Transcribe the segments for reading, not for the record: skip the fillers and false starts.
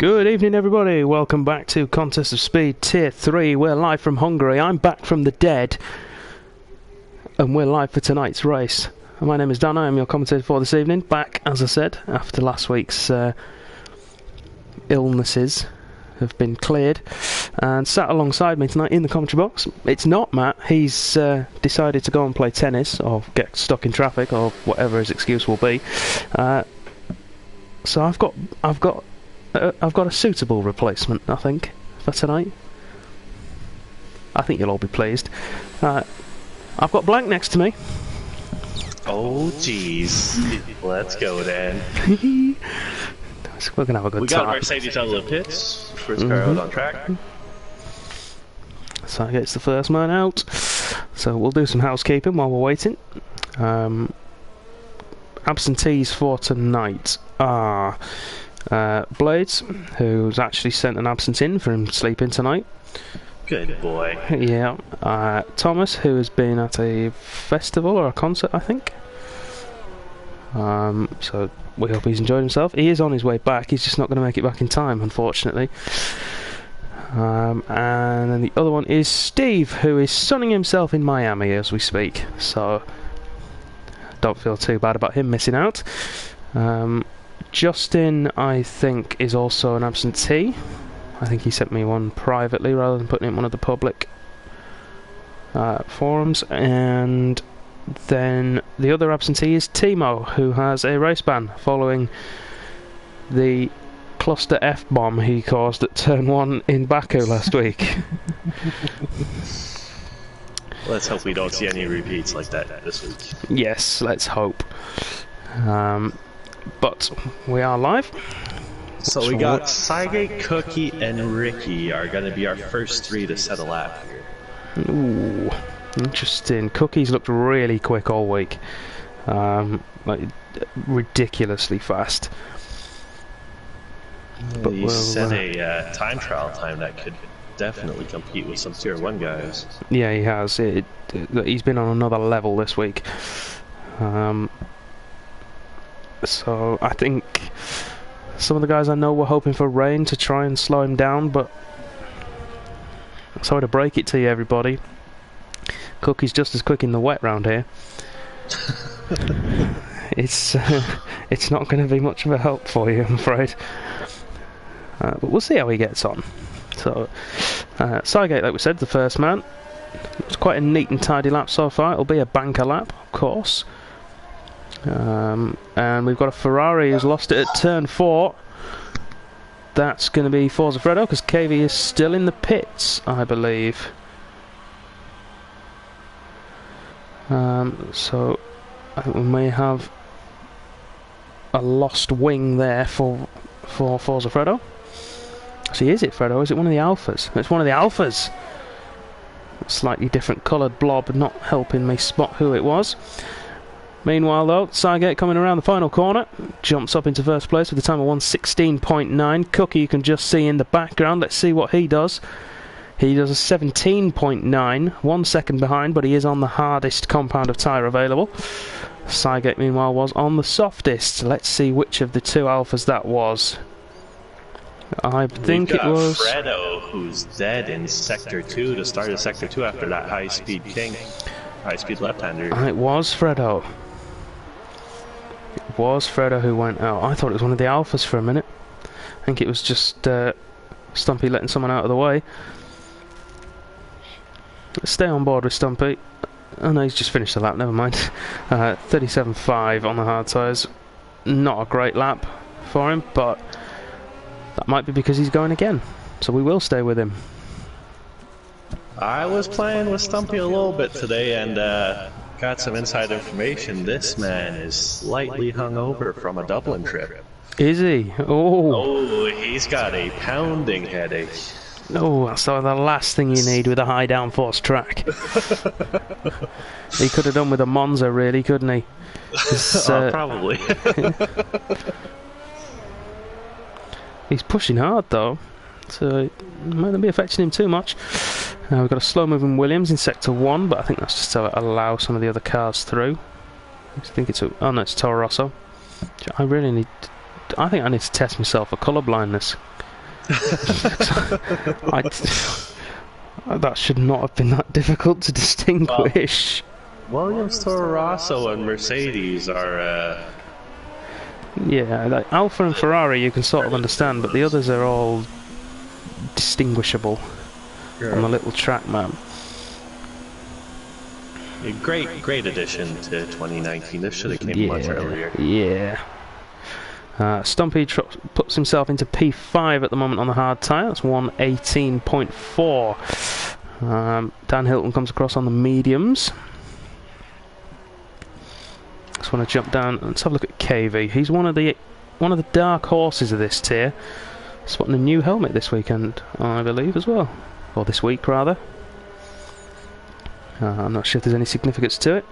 Good evening, everybody. Welcome back to Contest of Speed Tier 3. We're live from Hungary. I'm back from the dead, and we're live for tonight's race. My name is Dan. I am your commentator for this evening. Back, as I said, after last week's illnesses have been cleared, and sat alongside me tonight in the commentary box. It's not Matt. He's decided to go and play tennis or get stuck in traffic or whatever his excuse will be. So I've got a suitable replacement, I think, for tonight. I think you'll all be pleased. I've got Blank next to me. Oh, jeez. Let's go, then. We're going to have a good time. We got Mercedes out of the pits. First car out on track. So it's the first man out. So we'll do some housekeeping while we're waiting. Absentees for tonight are Blades, who's actually sent an absence in for him sleeping tonight. Good boy. Yeah. Thomas, who has been at a festival or a concert, I think. So we hope he's enjoyed himself. He is on his way back. He's just not going to make it back in time, unfortunately. And then the other one is Steve, who is sunning himself in Miami as we speak. So don't feel too bad about him missing out. Justin, I think, is also an absentee. I think he sent me one privately rather than putting it in one of the public forums. And then the other absentee is Timo, who has a race ban following the cluster F-bomb he caused at turn 1 in Baku last week. Let's hope we don't see any repeats like that this week. Yes, let's hope. But we are live. So we got Cygate, Cookie, and Ricky are going to be our first three to set a lap here. Ooh, interesting. Cookie's looked really quick all week. Like, ridiculously fast. But he set a time trial time that could definitely compete with some Tier 1 guys. Yeah, he has. He's been on another level this week. So I think some of the guys I know were hoping for rain to try and slow him down, but sorry to break it to you, everybody. Cookie's just as quick in the wet round here. It's not going to be much of a help for you, I'm afraid. But we'll see how he gets on. So, Cygate, like we said, the first man. It's quite a neat and tidy lap so far. It'll be a banker lap, of course. And we've got a Ferrari who's lost it at turn 4. That's going to be Forza Fredo, because KV is still in the pits, I believe. So I think we may have a lost wing there for Forza Fredo. See, is it Fredo? Is it one of the Alphas? It's one of the Alphas. Slightly different coloured blob, not helping me spot who it was. Meanwhile, though, Cygate coming around the final corner, jumps up into first place with a time of 1:16.9. Cookie you can just see in the background. Let's see what he does. He does a 17.9, 1 second behind, but he is on the hardest compound of tyre available. Cygate, meanwhile, was on the softest. Let's see which of the two Alphas that was. I think it was Fredo, who's dead in Sector 2 to start of Sector 2 after that high-speed left-hander. It was Fredo. It was Fredo who went out. I thought it was one of the Alphas for a minute. I think it was just Stumpy letting someone out of the way. Let's stay on board with Stumpy. Oh no, he's just finished the lap, never mind. 37.5 on the hard tyres. Not a great lap for him, but that might be because he's going again. So we will stay with him. I was playing with Stumpy a little bit today and got some inside information. This man is slightly hungover from a Dublin trip. Is he? Oh, he's got a pounding headache. Oh, so the last thing you need with a high downforce track. He could have done with a Monza, really, couldn't he? Probably. He's pushing hard, though, so it might not be affecting him too much. We've got a slow-moving Williams in Sector 1, but I think that's just to allow some of the other cars through. I think it's no, it's Toro Rosso. I think I need to test myself for colour blindness. That should not have been that difficult to distinguish. Williams, Toro Rosso, and Mercedes are. Yeah, like Alfa and Ferrari you can sort of understand, but the others are all distinguishable on the little track map. A great addition to 2019. This should have came much earlier. Yeah. Stumpy puts himself into P5 at the moment on the hard tyre. That's 1:18.4. Dan Hilton comes across on the mediums. Just want to jump down. Let's have a look at KV. He's one of the dark horses of this tier. Spotting a new helmet this weekend, I believe, as well, or this week rather. I'm not sure if there's any significance to it.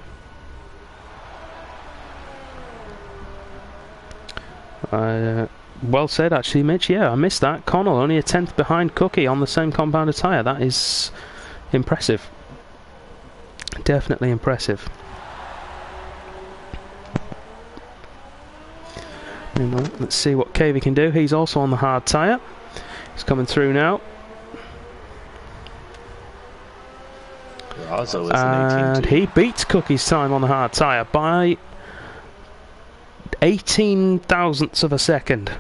Well said, actually, Mitch. Yeah, I missed that. Connell only a tenth behind Cookie on the same compounded tyre. That is impressive. Definitely impressive. Anyway, let's see what KV can do. He's also on the hard tyre. He's coming through now. And he beats Cookie's time on the hard tyre by 18 thousandths of a second.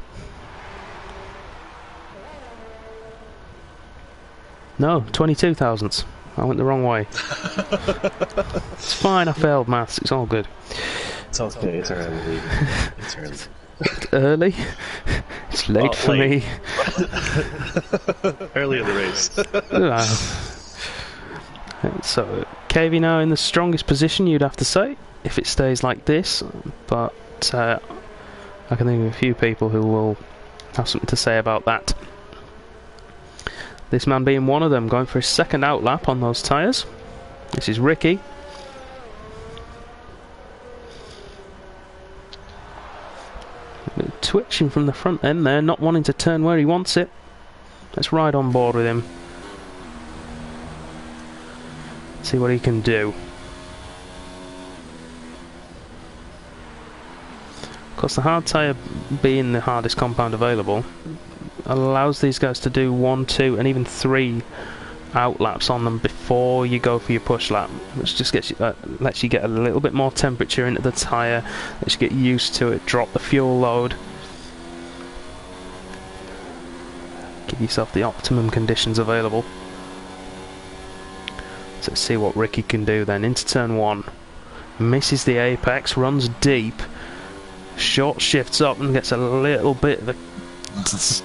No, 22 thousandths. I went the wrong way. It's fine, I failed maths, it's all good. It's okay, it's early. It's early. It's early? It's late for me. Early in the race. So, KV now in the strongest position, you'd have to say, if it stays like this, but I can think of a few people who will have something to say about that. This man being one of them, going for his second outlap on those tyres. This is Ricky. Twitching from the front end there, not wanting to turn where he wants it. Let's ride on board with him. See what he can do. Of course, the hard tyre being the hardest compound available allows these guys to do 1, 2 and even 3 outlaps on them before you go for your push lap, which just gets you, lets you get a little bit more temperature into the tyre, lets you get used to it, drop the fuel load, give yourself the optimum conditions available. So let's see what Ricky can do then. Into turn 1, misses the apex, runs deep, short shifts up and gets a little bit of a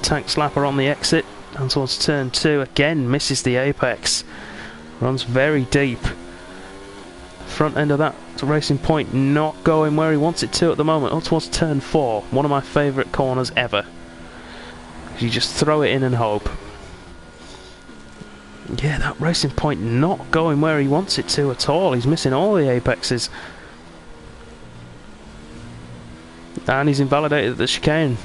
tank slapper on the exit, and towards turn 2 again misses the apex, runs very deep. Front end of that racing point not going where he wants it to at the moment. Up towards turn 4, one of my favourite corners ever. You just throw it in and hope. Yeah, that racing point not going where he wants it to at all. He's missing all the apexes. And he's invalidated the chicane.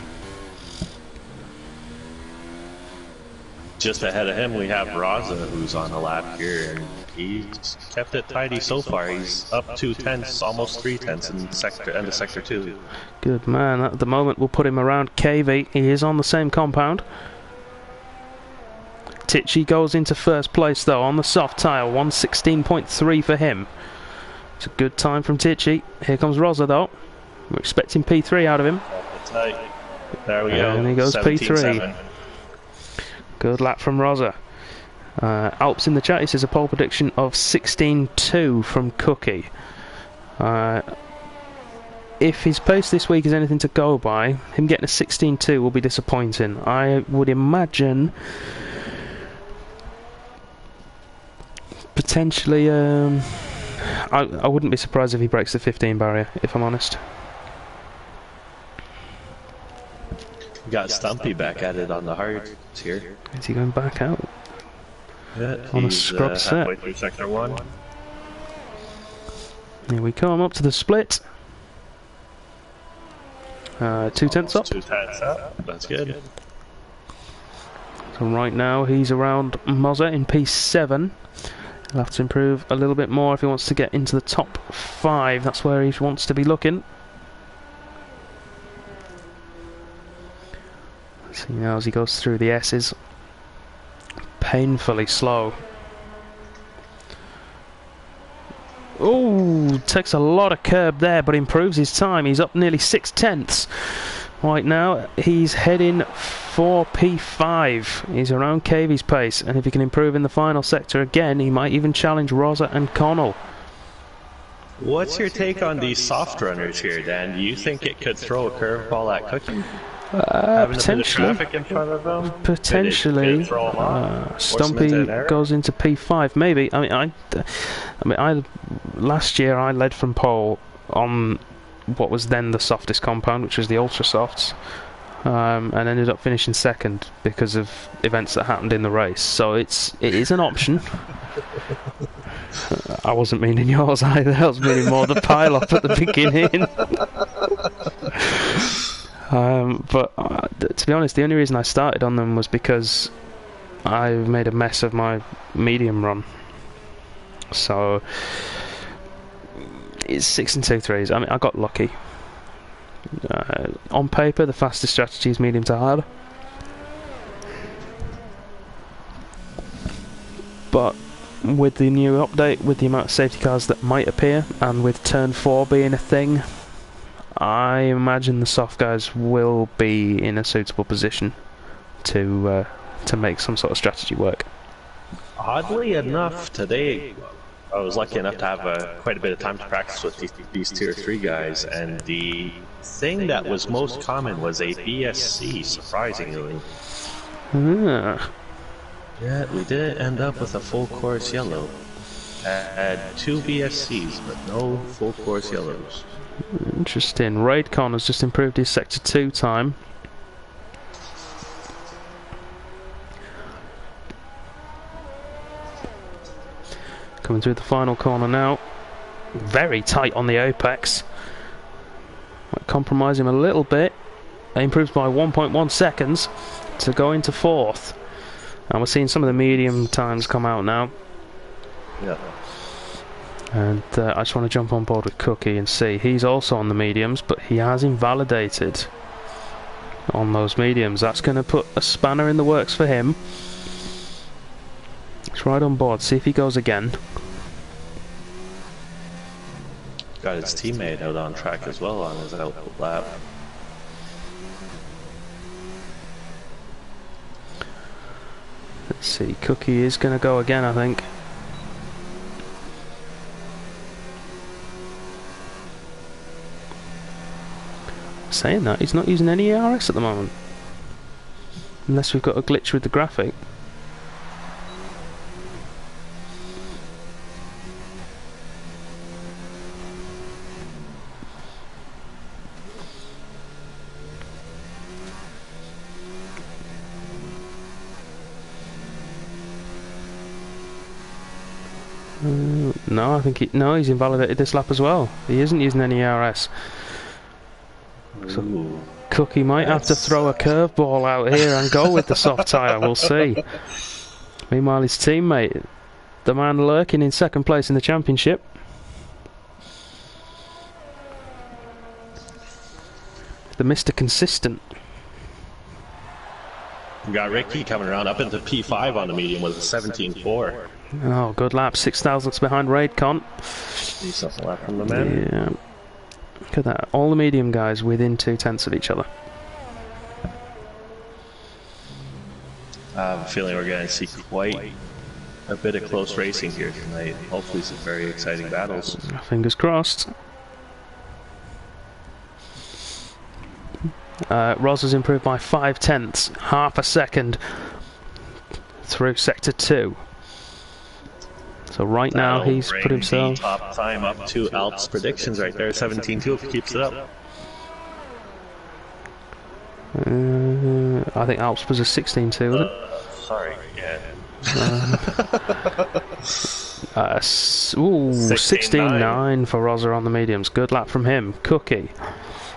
Just ahead of him we have Raza, who's on the lap here, and he's kept it tidy so far. He's up 2 tenths, almost 3 tenths in end of sector 2. Good man. At the moment we'll put him around KV. He is on the same compound. Tichy goes into first place though on the soft tyre, 1:16.3 for him. It's a good time from Tichy. Here comes Rosa though. We're expecting P3 out of him. There we go. And he goes P3. Good lap from Rosa. Alps in the chat, he says a pole prediction of 16.2 from Cookie. If his pace this week is anything to go by, him getting a 16.2 will be disappointing. I would imagine potentially I wouldn't be surprised if he breaks the 15 barrier, if I'm honest. Got Stumpy back at it on the hards here. Is he going back out? Yeah, on a scrub set. Halfway through sector 1. Here we come up to the split. 2 tenths up. 2 tenths up. That's good. So right now he's around Mozza in P7. He'll have to improve a little bit more if he wants to get into the top 5. That's where he wants to be looking. See now as he goes through the S's. Painfully slow. Oh, takes a lot of curb there, but improves his time. He's up nearly 6/10 right now. He's heading for P5. He's around Cavey's pace, and if he can improve in the final sector again, he might even challenge Rosa and Connell. What's your take on these soft runners here, Dan? Do you think it could throw a curveball at Cookie? Potentially. Traffic in front of them? Potentially. Stumpy goes into P5, maybe. Last year I led from pole on what was then the softest compound, which was the Ultra Softs, and ended up finishing second because of events that happened in the race. So it is an option. I wasn't meaning yours either. I was meaning more the pile up at the beginning. But to be honest, the only reason I started on them was because I made a mess of my medium run. So it's 6 and 2 threes. I mean, I got lucky. On paper, the fastest strategy is medium to hard. But with the new update, with the amount of safety cars that might appear, and with turn 4 being a thing, I imagine the soft guys will be in a suitable position to make some sort of strategy work. Oddly enough, today I was lucky enough to have quite a bit of time to practice with these tier 3 guys, and the thing that was most common was a BSC, surprisingly. Yeah, we did end up with a full course yellow. Had 2 BSCs, but no full course yellows. Interesting. Raidcon has just improved his sector 2 time. Coming through the final corner now. Very tight on the apex. Might compromise him a little bit. He improves by 1.1 seconds to go into 4th. And we're seeing some of the medium times come out now. Yeah. And I just want to jump on board with Cookie and see. He's also on the mediums, but he has invalidated on those mediums. That's going to put a spanner in the works for him. He's right on board. See if he goes again. Got his teammate out on track as well on his output lap. Let's see. Cookie is going to go again, I think. Saying that, he's not using any ARS at the moment. Unless we've got a glitch with the graphic. No, I think he's invalidated this lap as well. He isn't using any ARS. So Cookie might have to throw a curveball out here and go with the soft tyre, we'll see. Meanwhile, his teammate, the man lurking in second place in the championship. The Mr. Consistent. We got Ricky coming around up into P5 on the medium with a 17.4. Oh, good lap. 6 thousandths behind Raidcon. Decent lap from the man. Yeah. Look at that. All the medium guys within 2/10 of each other. I have a feeling we're going to see quite a bit of close racing here tonight. Hopefully some very exciting battles. Fingers crossed. Ros has improved by 0.5, half a second through sector 2. So right now he's put himself top time up to Alp's predictions right there, 17.2 if he keeps it up. I think Alps was a 16.2, wasn't it? Sorry, yeah. 16.9 for Rosa on the mediums. Good lap from him. Cookie.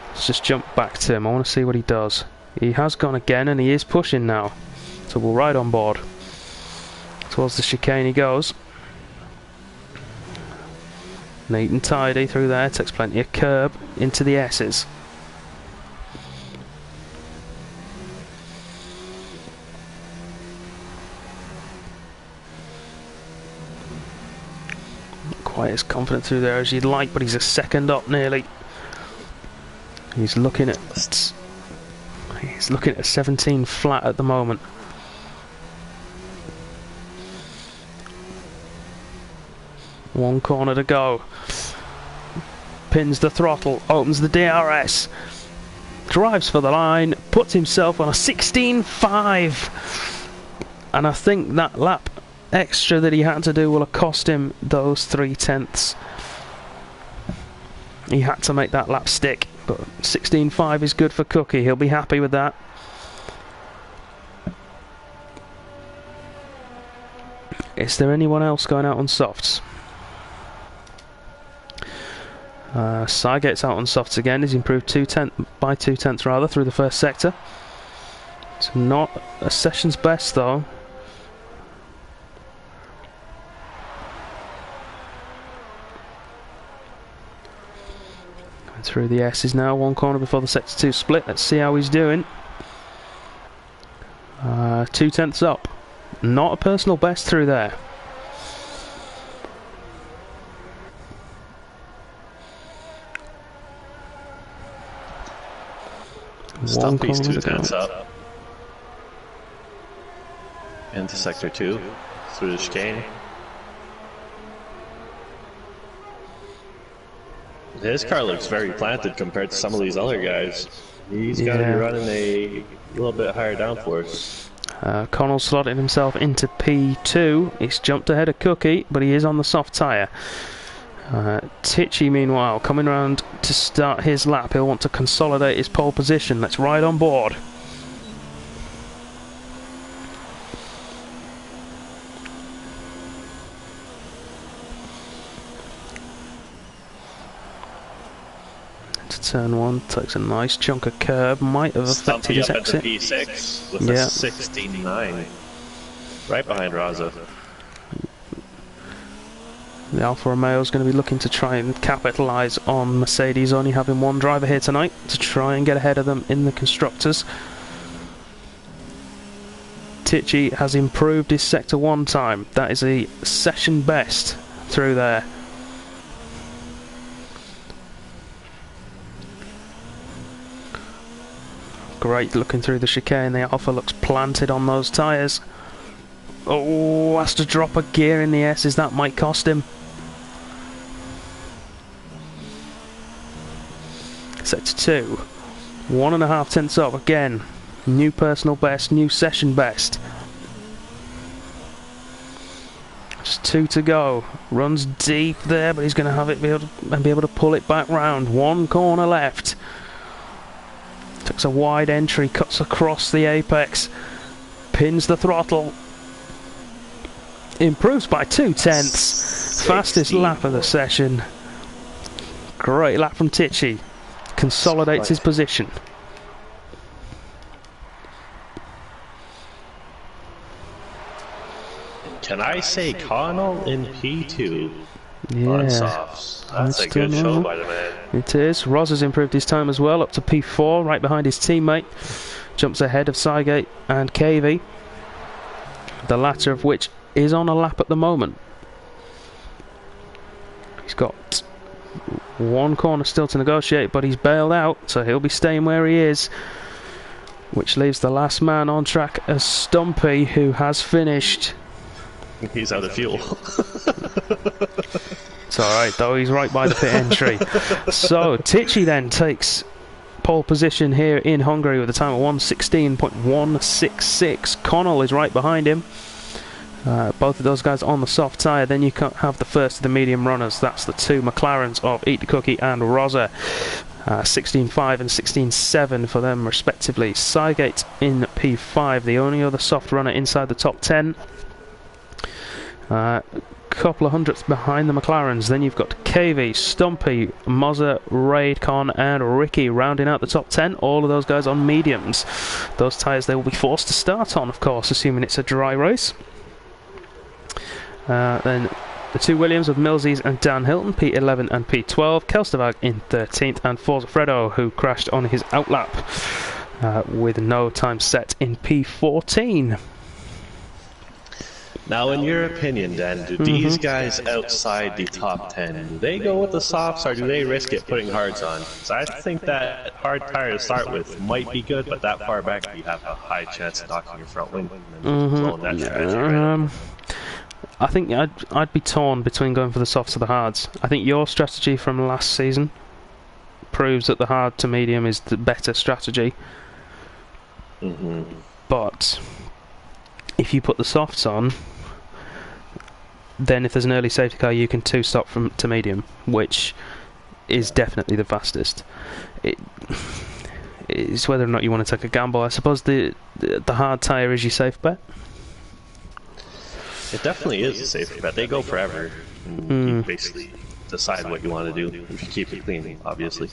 Let's just jump back to him. I want to see what he does. He has gone again and he is pushing now. So we'll ride on board. Towards the chicane he goes. Neat and tidy through there. Takes plenty of curb into the S's. quite as confident through there as you'd like, but he's a second up nearly. He's looking at 17 flat at the moment. One corner to go. Pins the throttle, opens the DRS, drives for the line, puts himself on a 16.5, and I think that lap extra that he had to do will have cost him those 3/10. He had to make that lap stick, but 16.5 is good for Cookie. He'll be happy with that. Is there anyone else going out on softs? Sygate's out on softs again. He's improved by 2/10 rather through the first sector. It's not a session's best though. Going through the S's now, one corner before the sector 2 split. Let's see how he's doing. 2/10 up. Not a personal best through there. Stumpy's 2/10 up into sector 2 through the chicane. His car looks very planted compared to some of these other guys. He's got to be running a little bit higher downforce. Connell slotting himself into P2. He's jumped ahead of Cookie, but he is on the soft tyre. Tichy, meanwhile, coming around to start his lap. He'll want to consolidate his pole position. Let's ride on board. To turn 1, takes a nice chunk of curb. Might have affected his exit. P6 with a 69, right behind Raza. The Alfa Romeo is going to be looking to try and capitalise on Mercedes only having one driver here tonight to try and get ahead of them in the constructors. Tichy has improved his sector 1 time. That is a session best through there. Great looking through the chicane. The Alfa looks planted on those tyres. Oh, has to drop a gear in the S's. That might cost him. Sector 2. 1.5 tenths up again. New personal best, new session best. Just 2 to go. Runs deep there, but he's going to have it be able to pull it back round. One corner left. Takes a wide entry, cuts across the apex. Pins the throttle. Improves by 2/10. Fastest lap of the session. Great lap from Tichy. Consolidates his position. Can I say Connell in P2 on softs? That's a good show by the man. It is. Roz has improved his time as well, up to P4, right behind his teammate. Jumps ahead of Sygate and KV. The latter of which is on a lap at the moment. He's got one corner still to negotiate, but he's bailed out, so he'll be staying where he is, which leaves the last man on track as Stumpy, who has finished. He's out of fuel. It's alright though, he's right by the pit entry. So Tichy then takes pole position here in Hungary with a time of 1:16.166. Connell is right behind him. Both of those guys on the soft tyre. Then you have the first of the medium runners. That's the 2 McLarens of Eat the Cookie and Rosa. 16.5 and 16.7 for them respectively. Sygate in P5, the only other soft runner inside the top 10. Couple of hundredths behind the McLarens. Then you've got KV, Stumpy, Mozza, Raidcon and Ricky rounding out the top 10. All of those guys on mediums. Those tyres they will be forced to start on, of course, assuming it's a dry race. Then the 2 Williams of Millsies and Dan Hilton, P11 and P12. Kelstervag in 13th, and Forza Fredo, who crashed on his outlap with no time set, in P14. Now, in your opinion, Dan, do these guys outside the top 10, do they go with the softs or do they risk it putting hards on? Because I think that hard tire to start with might be good, but that far back you have a high chance of knocking your front wing and then blowing that strategy right up. I think I'd be torn between going for the softs or the hards. I think your strategy from last season proves that the hard to medium is the better strategy. But if you put the softs on, then if there's an early safety car, you can two-stop from to medium, which is definitely the fastest. It's whether or not you want to take a gamble. I suppose the hard tyre is your safe bet. It definitely is a safe bet. They go forever. And you basically decide what you want to do if you keep it clean, obviously.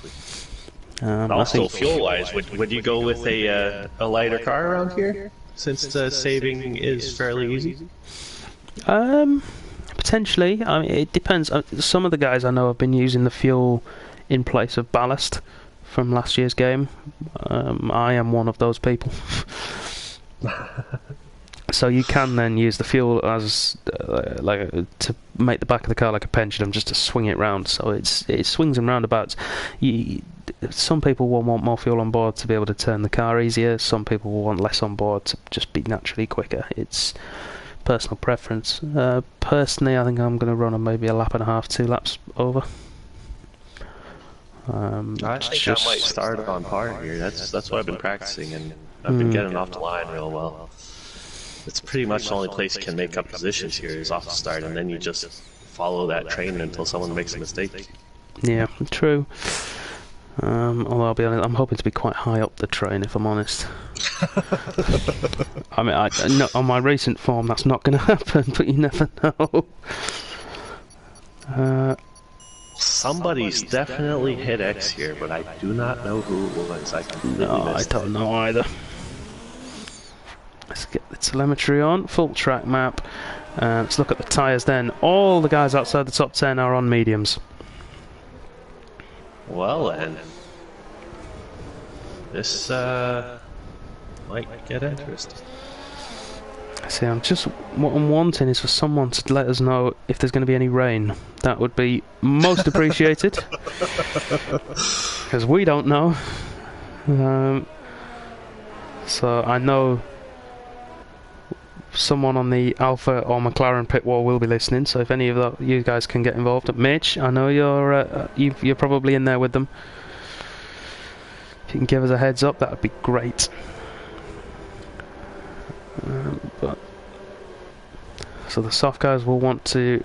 Also, fuel-wise, would you go with a lighter car around here, since the saving is fairly easy? Potentially. I mean, it depends. Some of the guys I know have been using the fuel in place of ballast from last year's game. I am one of those people. So you can then use the fuel as to make the back of the car like a pendulum, just to swing it round. So it swings and roundabouts. Some people will want more fuel on board to be able to turn the car easier. Some people will want less on board to just be naturally quicker. It's personal preference. Personally, I think I'm going to run on maybe a lap and a half, 2 laps over. I think I might start on hard here. That's what I've been practicing, and I've been getting off the line real well. It's pretty much the only place you can make up positions here is off the start, and then you just follow that train until someone makes a mistake. Yeah, true. Although I'll be honest, I'm hoping to be quite high up the train, if I'm honest. I mean, on my recent form, that's not going to happen, but you never know. Somebody's definitely hit X here, but I do not know who it was. I don't know either. Let's get the telemetry on, full track map. Let's look at the tyres then. All the guys outside the top 10 are on mediums. Well then, this might get interesting. See, what I'm wanting is for someone to let us know if there's going to be any rain. That would be most appreciated, because we don't know. So I know someone on the Alpha or McLaren pit wall will be listening, so if any of you guys can get involved. Mitch, I know you're probably in there with them. If you can give us a heads up, that would be great. So the soft guys will want to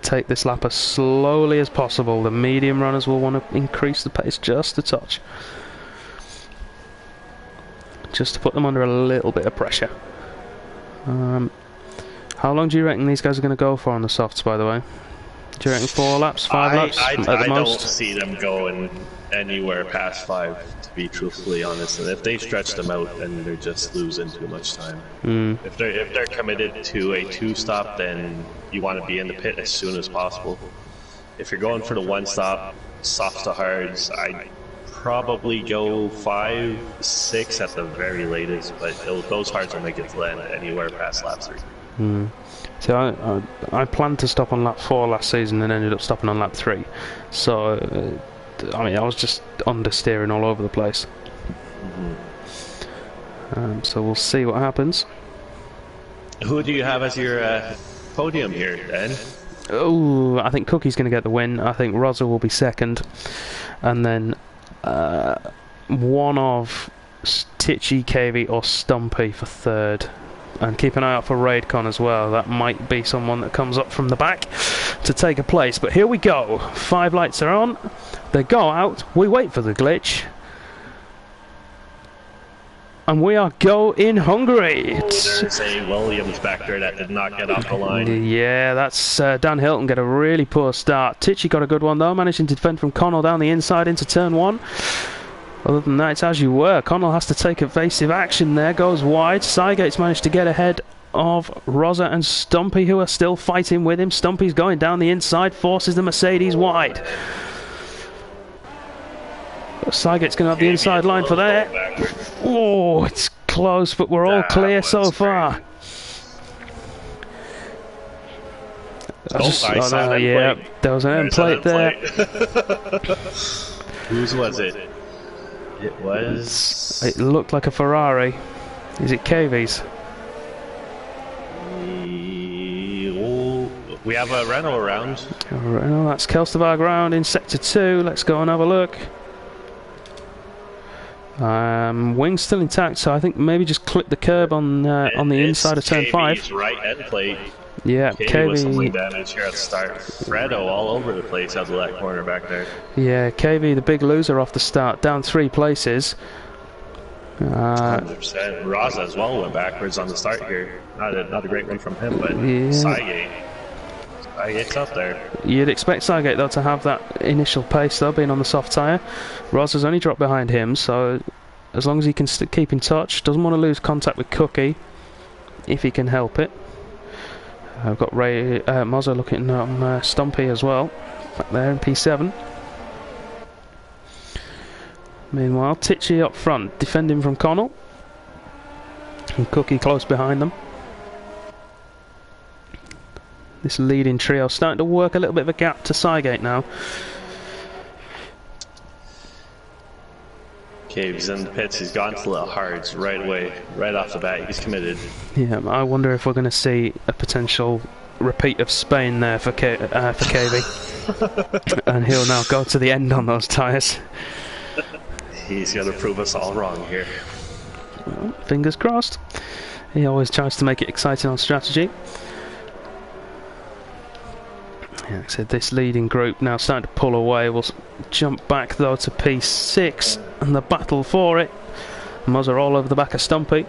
take this lap as slowly as possible. The medium runners will want to increase the pace just a touch, just to put them under a little bit of pressure. How long do you reckon these guys are going to go for on the softs, by the way? Do you reckon 4 laps, 5 laps at the most? I don't see them going anywhere past 5, to be truthfully honest. And if they stretch them out, then they're just losing too much time. If they're committed to a 2-stop, then you want to be in the pit as soon as possible. If you're going for the 1-stop, softs to hards, I'd probably go 5, 6 at the very latest, but those hards will make it to land anywhere past lap 3. So I planned to stop on lap 4 last season and ended up stopping on lap 3. So I mean, I was just understeering all over the place. So we'll see what happens. Who do you have as your podium here, then? Oh, I think Cookie's going to get the win. I think Rosa will be second, and then one of Titchy, KV or Stumpy for third. And keep an eye out for Raidcon as well. That might be someone that comes up from the back to take a place. But here we go. 5 lights are on. They go out. We wait for the glitch. And we are go in Hungary. There's a Williams back there that did not get off the line. Yeah, that's Dan Hilton get a really poor start. Titchy got a good one though, managing to defend from Connell down the inside into turn 1. Other than that, it's as you were. Connell has to take evasive action there, goes wide. Sygate's managed to get ahead of Rosa and Stumpy, who are still fighting with him. Stumpy's going down the inside, forces the Mercedes wide. Sygate's going to have the inside line for there. Oh, it's close, but we're all clear so far. I saw an yeah, end plate. there was an end There's plate there. Whose was it? It was... It looked like a Ferrari. Is it KV's? We have a Renault around. Renault, that's Kelsterberg round in sector 2. Let's go and have a look. Wing's still intact, so I think maybe just clip the curb on the inside of turn 5. Right end plate. Yeah, KV with some wing damage here at the start. Fredo all over the place out of that corner back there. Yeah, KV the big loser off the start, down 3 places. 100%. Raza as well went backwards on the start here. Not a great one from him, but yeah. Sygate's up there. You'd expect Sygate though to have that initial pace though, being on the soft tyre. Raza's only dropped behind him, so as long as he can keep in touch, doesn't want to lose contact with Cookie if he can help it. I've got Mozza looking on Stumpy as well, back there in P7. Meanwhile, Tichy up front, defending from Connell, and Cookie close behind them. This leading trio starting to work a little bit of a gap to Sygate now. Caves in the pits, he's gone to the hards right away, right off the bat, he's committed. Yeah, I wonder if we're going to see a potential repeat of Spain there for KV. And he'll now go to the end on those tyres. He's going to prove us all wrong here. Well, fingers crossed. He always tries to make it exciting on strategy. Yeah, like I said, this leading group now starting to pull away. We'll jump back though to P6 and the battle for it. Muzzer all over the back of Stumpy.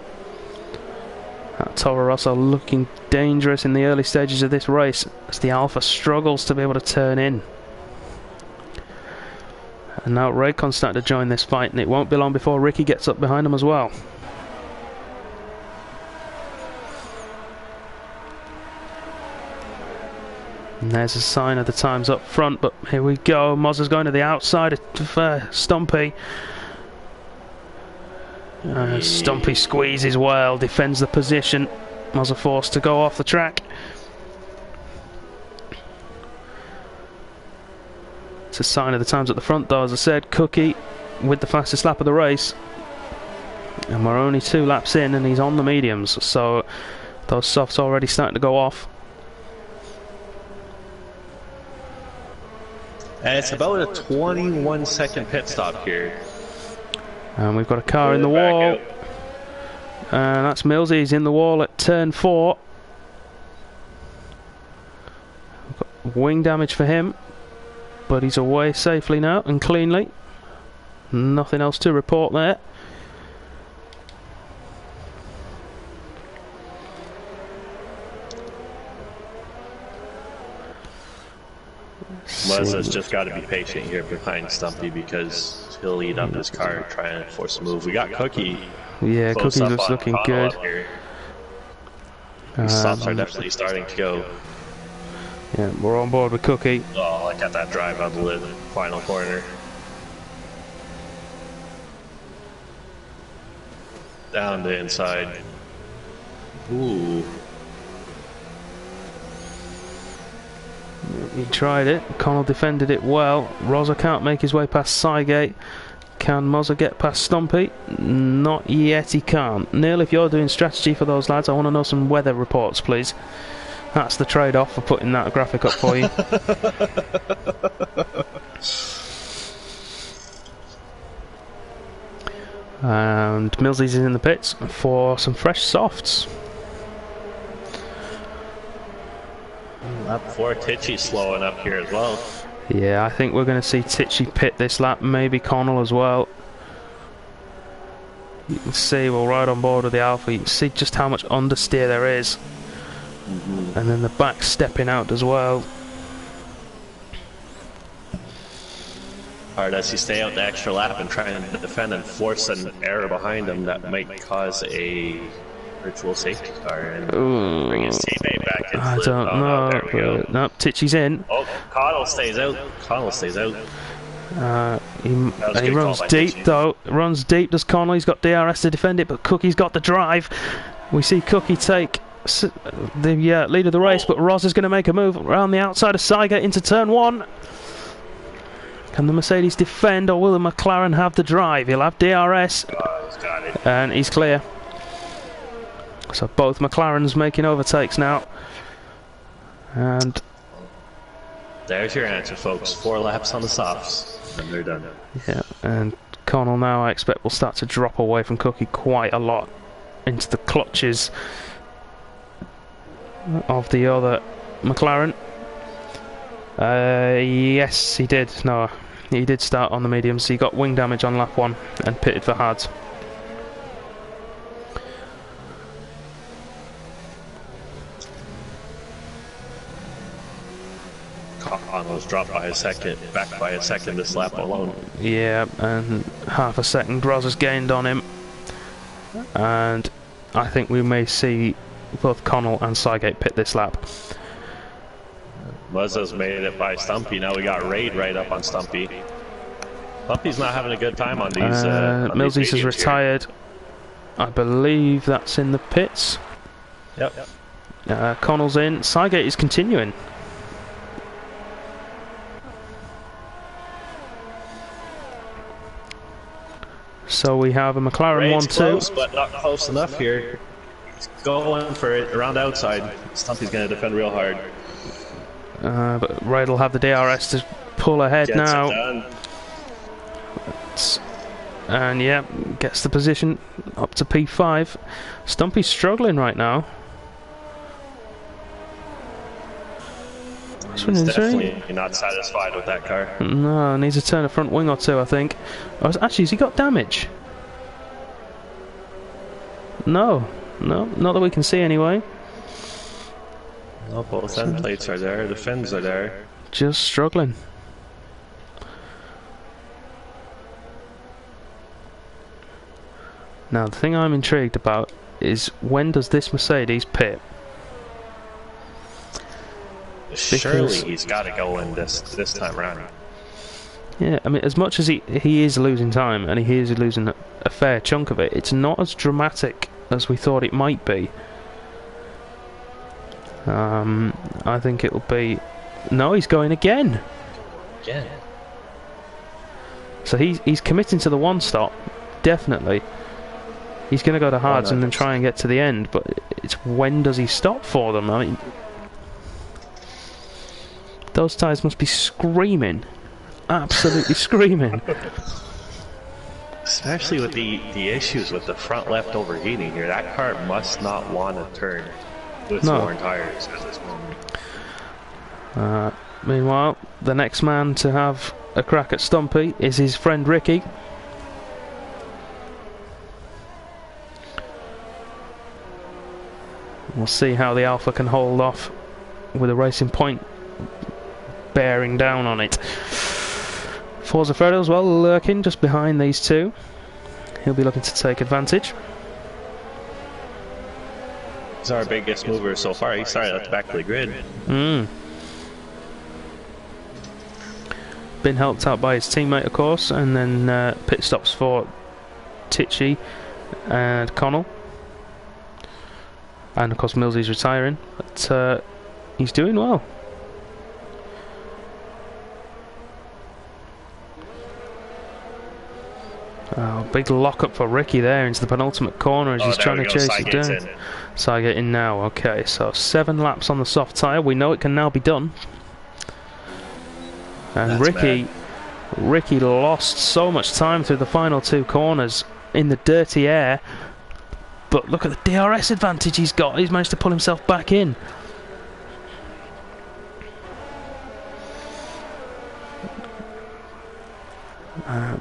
Toro Rosso looking dangerous in the early stages of this race as the Alpha struggles to be able to turn in. And now Raycon's starting to join this fight, and it won't be long before Ricky gets up behind him as well. And there's a sign of the times up front, but here we go. Mozzer's going to the outside of Stumpy. Stumpy squeezes well, defends the position. Mozzer forced to go off the track. It's a sign of the times at the front though, as I said. Cookie with the fastest lap of the race. And we're only 2 laps in and he's on the mediums, so those softs already starting to go off. And it's about a 21-second pit stop here. And we've got a car in the wall. And that's Millsy, he's in the wall at turn 4. We've got wing damage for him, but he's away safely now and cleanly. Nothing else to report there. Leslie's just got to be patient here behind Stumpy because he'll eat up his car trying to force a move. We got Cookie. Yeah, Cookie looks looking good. These stops are definitely starting to go. Yeah, we're on board with Cookie. Oh, I got that drive out of the final corner. Down the inside. Ooh. He tried it. Connell defended it well. Rosa can't make his way past Sygate. Can Mozzer get past Stumpy? Not yet, he can't. Neil, if you're doing strategy for those lads, I want to know some weather reports, please. That's the trade-off for putting that graphic up for you. And Millsy's is in the pits for some fresh softs. Lap 4, Tichy's slowing up here as well. Yeah, I think we're going to see Tichy pit this lap, maybe Connell as well. You can see we're right on board with the Alpha. You can see just how much understeer there is. And then the back stepping out as well. Or does he stay out the extra lap and try and defend and force an error behind him that might cause a virtual safety car and bring his teammate back into I don't know. There we go. No, Tichy's in. Oh, Connell stays out. Connell stays out. He runs deep though. Runs deep, does Connell. He's got DRS to defend it, but Cookie's got the drive. We see Cookie take the lead of the race, but Ross is going to make a move around the outside of Saiga into turn 1. Can the Mercedes defend, or will the McLaren have the drive? He'll have DRS, He's got it. and he's clear. So both McLarens making overtakes now. And there's your answer, folks. 4 laps on the softs, and they're done. yeah, and Connell now I expect will start to drop away from Cookie quite a lot into the clutches of the other McLaren. Yes, he did. No, he did start on the mediums. He got wing damage on lap 1 and pitted for hards. Almost dropped by a second, back by a second this lap alone. Yeah, and half a second Ross has gained on him. And I think we may see both Connell and Sygate pit this lap. Muzza's made it by Stumpy. Now we got Raid right up on Stumpy. Stumpy's not having a good time on these. Millsies has retired. I believe that's in the pits. Yep. Connell's in. Sygate is continuing. So we have a McLaren 1-2. Close, but not close enough here. He's going for it around the outside. Stumpy's going to defend real hard. But Raid will have the DRS to pull ahead Gets now. it done. And yeah, gets the position up to P5. Stumpy's struggling right now. He's definitely not satisfied with that car. No, needs to turn a front wing or two, I think. Oh, actually, has he got damage? No, not that we can see anyway. No, both end plates are there, the fins are there. Just struggling. Now, the thing I'm intrigued about is when does this Mercedes pit? Surely he's got to go in this time around. Yeah, I mean, as much as he is losing time, and he is losing a fair chunk of it, it's not as dramatic as we thought it might be. I think it'll be... No, he's going again! Again? So he's committing to the one stop, definitely. He's going to go to hards and then try and get to the end, but it's when does he stop for them? I mean... Those tyres must be screaming. Absolutely screaming. Especially with the issues with the front left overheating here. That car must not want to turn with worn tires at this moment. Meanwhile, the next man to have a crack at Stumpy is his friend Ricky. We'll see how the Alpha can hold off with a Racing Point bearing down on it. Forza Fredo as well, lurking just behind these two. He'll be looking to take advantage. He's our biggest mover so far. He started at the back of the grid. Been helped out by his teammate, of course, and then pit stops for Tichy and Connell. And of course Millsy's retiring, but he's doing well. Oh, big lock-up for Ricky there into the penultimate corner as he's trying to chase it down. Sygate in now. Okay, so 7 laps on the soft tyre. We know it can now be done. And Ricky lost so much time through the final 2 corners in the dirty air. But look at the DRS advantage he's got. He's managed to pull himself back in.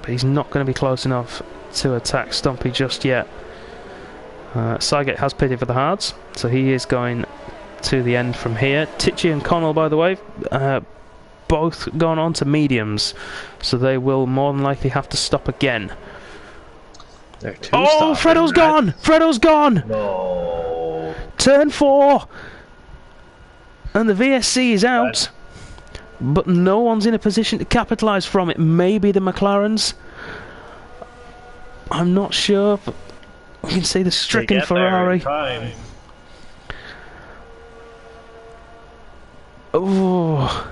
But he's not going to be close enough to attack Stumpy just yet. Sygate has pitted for the hards, so he is going to the end from here. Tichy and Connell, by the way, both gone on to mediums, so they will more than likely have to stop again. Oh, Fredo's gone! Fredo's gone! No. Turn 4! And the VSC is out. But no one's in a position to capitalise from it. Maybe the McLarens. I'm not sure, but we can see the stricken Ferrari. Oh,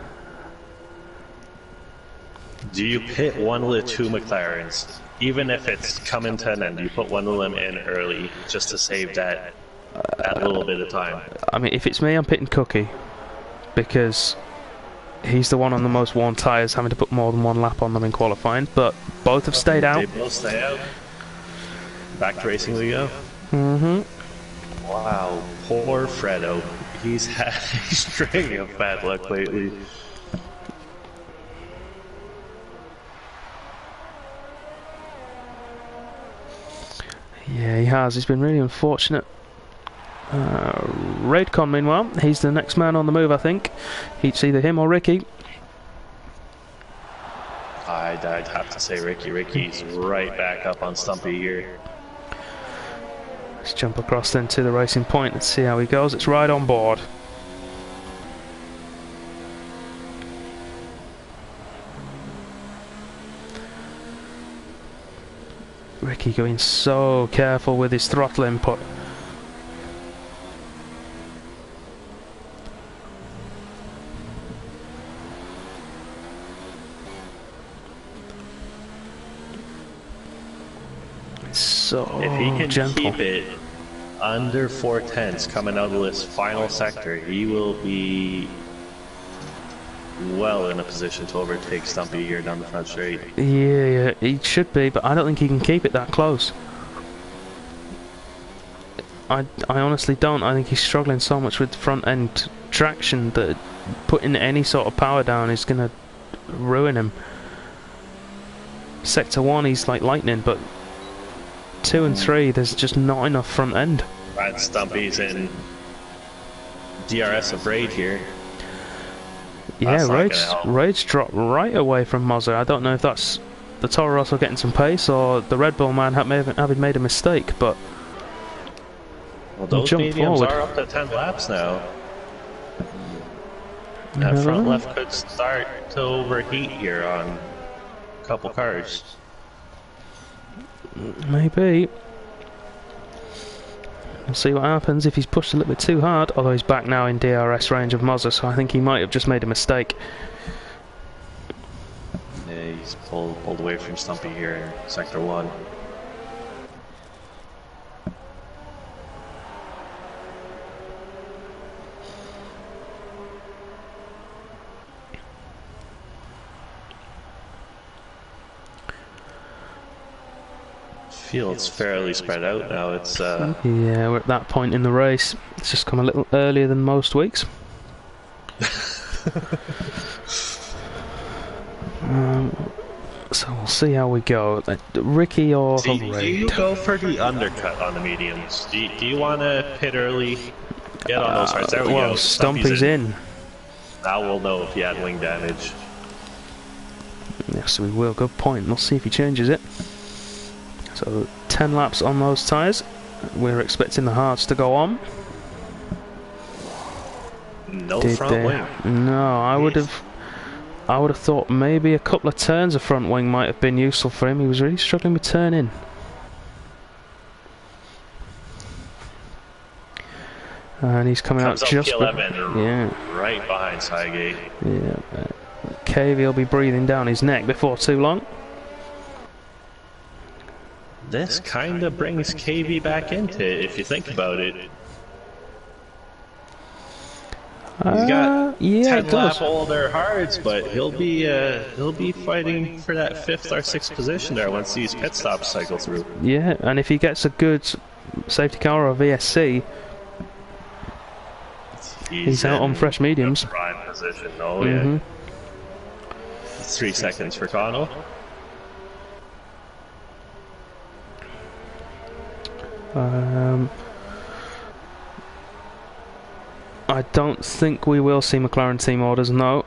Do you pit one of the two McLarens? Even if it's coming to an end, you put one of them in early just to save that little bit of time. I mean, if it's me, I'm pitting Cookie because he's the one on the most worn tyres, having to put more than one lap on them in qualifying. But both have stayed out. They both stay out. Back to racing we go. Mm-hmm. Wow, poor Fredo. He's had a string of bad luck lately. Yeah, he has. He's been really unfortunate. Raidcon, meanwhile, he's the next man on the move, I think. It's either him or Ricky. I'd have to say Ricky. Ricky's right back up on Stumpy here. Let's jump across then to the racing point and see how he goes. It's right on board. Ricky going so careful with his throttle input. So if he can gentle. keep it under 4/10 coming out of this final sector, he will be well in a position to overtake Stumpy here down the front straight. Yeah, he should be, but I don't think he can keep it that close. I honestly don't. I think he's struggling so much with front end traction that putting any sort of power down is going to ruin him. Sector 1 he's like lightning, but 2 and 3 there's just not enough front end. Right, Stumpy's in DRS of Raid here. Yeah, Raid's dropped right away from Mazda. I don't know if that's the Toro Rosso getting some pace or the Red Bull man having made a mistake, but well, those mediums are up to 10 laps now. That front left could start to overheat here on a couple cars. Maybe. We'll see what happens if he's pushed a little bit too hard, although he's back now in DRS range of Mazda, so I think he might have just made a mistake. Yeah, he's pulled away from Stumpy here in Sector 1. Field's fairly spread out now. It's yeah, we're at that point in the race. It's just come a little earlier than most weeks. So we'll see how we go. Ricky or do you go for the undercut on the mediums? Do you want to pit early? Get on those parts. There we go. Stumpy's in. Now we'll know if he had wing damage. Yes, we will. Good point. We'll see if he changes it. So 10 laps on those tyres. We're expecting the hards to go on. No front wing. No, I would have thought maybe a couple of turns of front wing might have been useful for him. He was really struggling with turning. And he's coming out just right behind Sygate. Yeah, Cavey will be breathing down his neck before too long. This kind of brings KV back into it, if you think about it. He's got 10 lap older hards, but he'll be fighting for that 5th or 6th position there once these pit stops cycle through. Yeah, and if he gets a good safety car or VSC, he's out on fresh mediums. Prime position, yeah. 3 seconds for Connell. I don't think we will see McLaren team orders. No,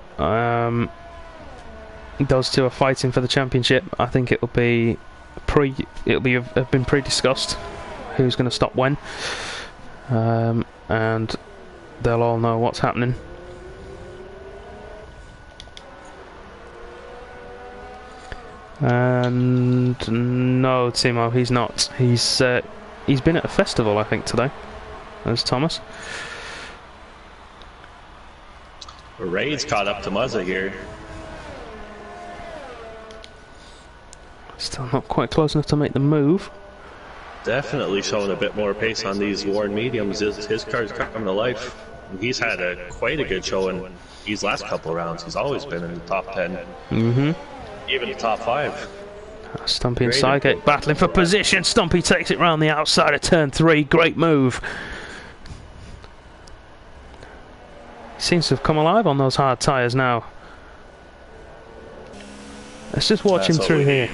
those two are fighting for the championship. I think it'll be have been pre-discussed who's going to stop when, and they'll all know what's happening. And no, Timo, he's not. He's been at a festival, I think, today. There's Thomas. Raid's caught up to Muzza here. Still not quite close enough to make the move. Definitely showing a bit more pace on these worn mediums. His car's coming to life. He's had quite a good showing these last couple of rounds. He's always been in the top 10. Even the top 5. Stumpy and Sygate battling for position. Stumpy takes it round the outside of turn 3. Great move. Seems to have come alive on those hard tyres now. Let's just watch him through here.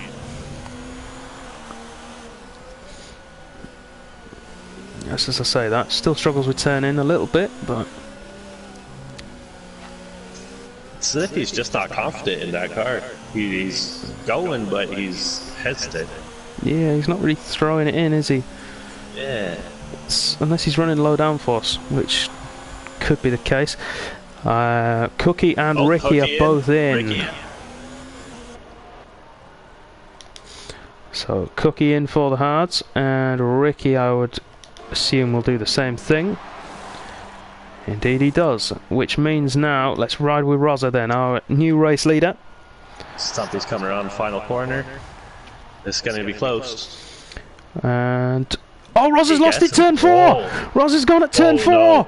Yes, as I say, that still struggles with turning a little bit, but it's as if he's just not confident in that car. He's going, but he's hesitant. Yeah, he's not really throwing it in, is he? Yeah. Unless he's running low downforce, which could be the case. Cookie and Ricky are both in. So Cookie in for the hards, and Ricky, I would assume, will do the same thing. Indeed he does, which means now let's ride with Rosa then, our new race leader. Stumpy's coming around the final corner. It's going to be close. And oh, Rosa's lost it, turn 4! Rosa's gone at turn 4! No.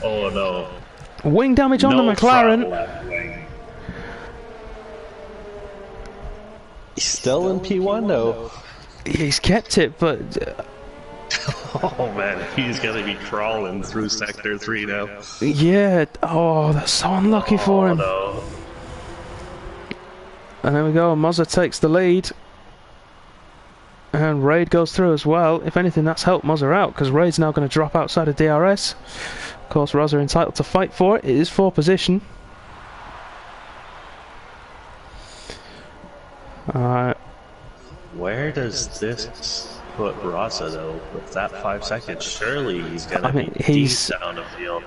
Oh no. Wing damage on the McLaren. He's still in P1 though. He's kept it, but oh man, he's gonna be crawling through sector 3 now. Yeah, oh, that's so unlucky for him. No. And there we go, Mozza takes the lead. And Raid goes through as well. If anything, that's helped Mozza out, because Raid's now going to drop outside of DRS. Of course, Rosa are entitled to fight for it. It is for position. Where does this put Rosa though? With that 5 seconds, surely he's gonna be deep down the field.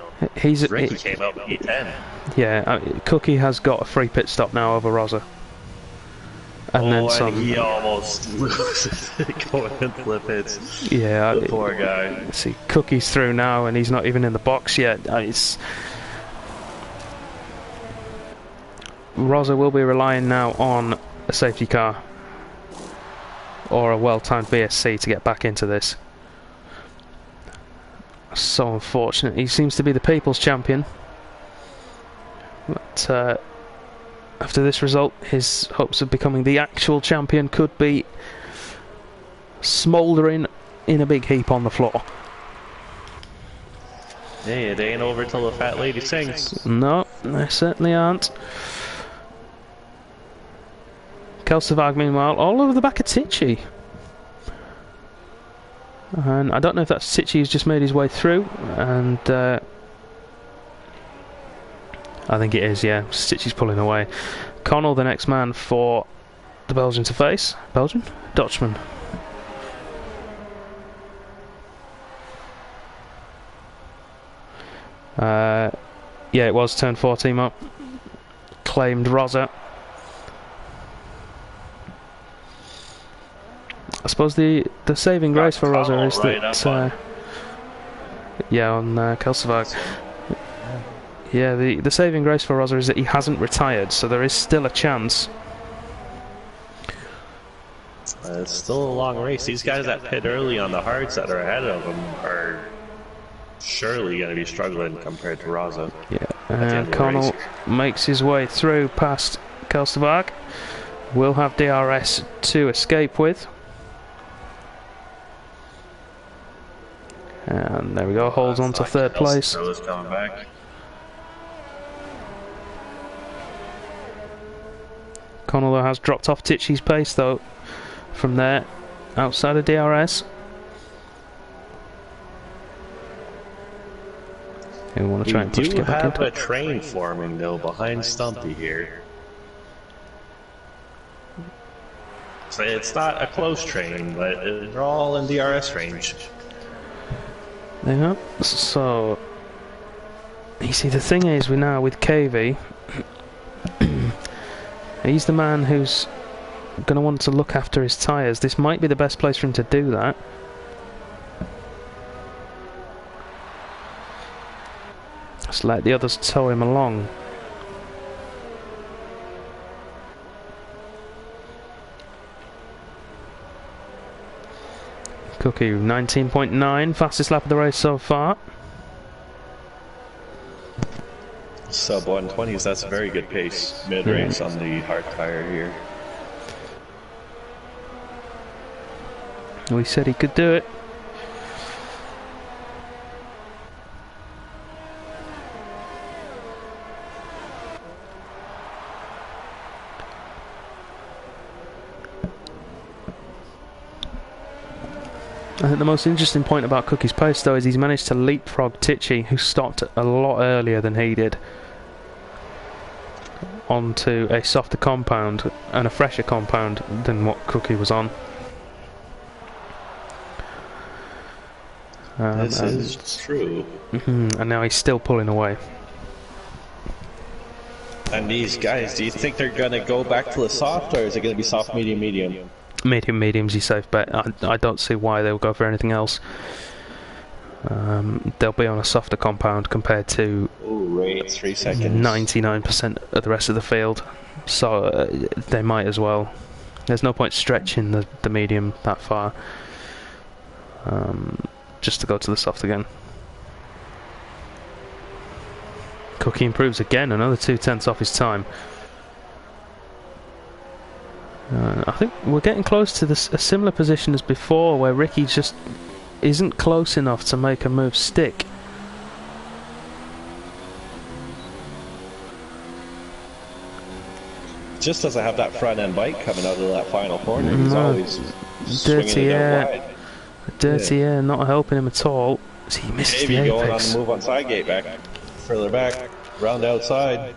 Ricky came up with P10. Yeah, Cookie has got a free pit stop now over Rosa. And then some. He almost loses it going into the pits. Yeah, the poor guy. See, Cookie's through now, and he's not even in the box yet. Rosa will be relying now on a safety car or a well-timed VSC to get back into this. So unfortunate. He seems to be the people's champion, but after this result, his hopes of becoming the actual champion could be smouldering in a big heap on the floor. Yeah, they ain't over till the fat lady sings. No, they certainly aren't. Kelsevag, meanwhile, all over the back of Tichy. And I don't know if that's Tichy who's just made his way through, and I think it is, yeah. Stitchy's pulling away. Connell, the next man for the Belgian to face. Belgian? Dutchman. Yeah, it was turn 4 team up. Claimed Rosa. I suppose the saving grace for Rosa is that yeah, on Kelsevag. Yeah, the saving grace for Rosa is that he hasn't retired, so there is still a chance. It's still a long race. These guys that pit early on the hards that are ahead of them are surely going to be struggling compared to Rosa. Yeah, Connell makes his way through past Kelsevag. Will have DRS to escape with. And there we go, holds on to third place. Coming back. Connell has dropped off Tichy's pace though from there, outside of DRS. We want to try and push to get back into it. We do have a train forming though behind Stumpy here. So it's not a close train, but they're all in DRS range. Yeah, so you see, the thing is, we now with KV, he's the man who's going to want to look after his tyres. This might be the best place for him to do that. Just let the others tow him along. Cookie 19.9, fastest lap of the race so far. Sub 120s, that's a very good pace mid-race on the hard tire here. We said he could do it. I think the most interesting point about Cookie's pace though is he's managed to leapfrog Tichy, who stopped a lot earlier than he did, onto a softer compound and a fresher compound than what Cookie was on. This is true. And now he's still pulling away. And these guys, do you think they're going to go back to the soft, or is it going to be soft, medium, medium? Medium's your safe bet. I don't see why they'll go for anything else. They'll be on a softer compound compared to 3 seconds. 99% of the rest of the field. So they might as well. There's no point stretching the medium that far. Just to go to the soft again. Cookie improves again, another 0.2 off his time. I think we're getting close to a similar position as before, where Ricky just isn't close enough to make a move stick. Just doesn't have that front end bite coming out of that final corner. He's always dirty air. Dirty air not helping him at all. So he misses the apex. Going on the move on side gate back. Further back. Round outside.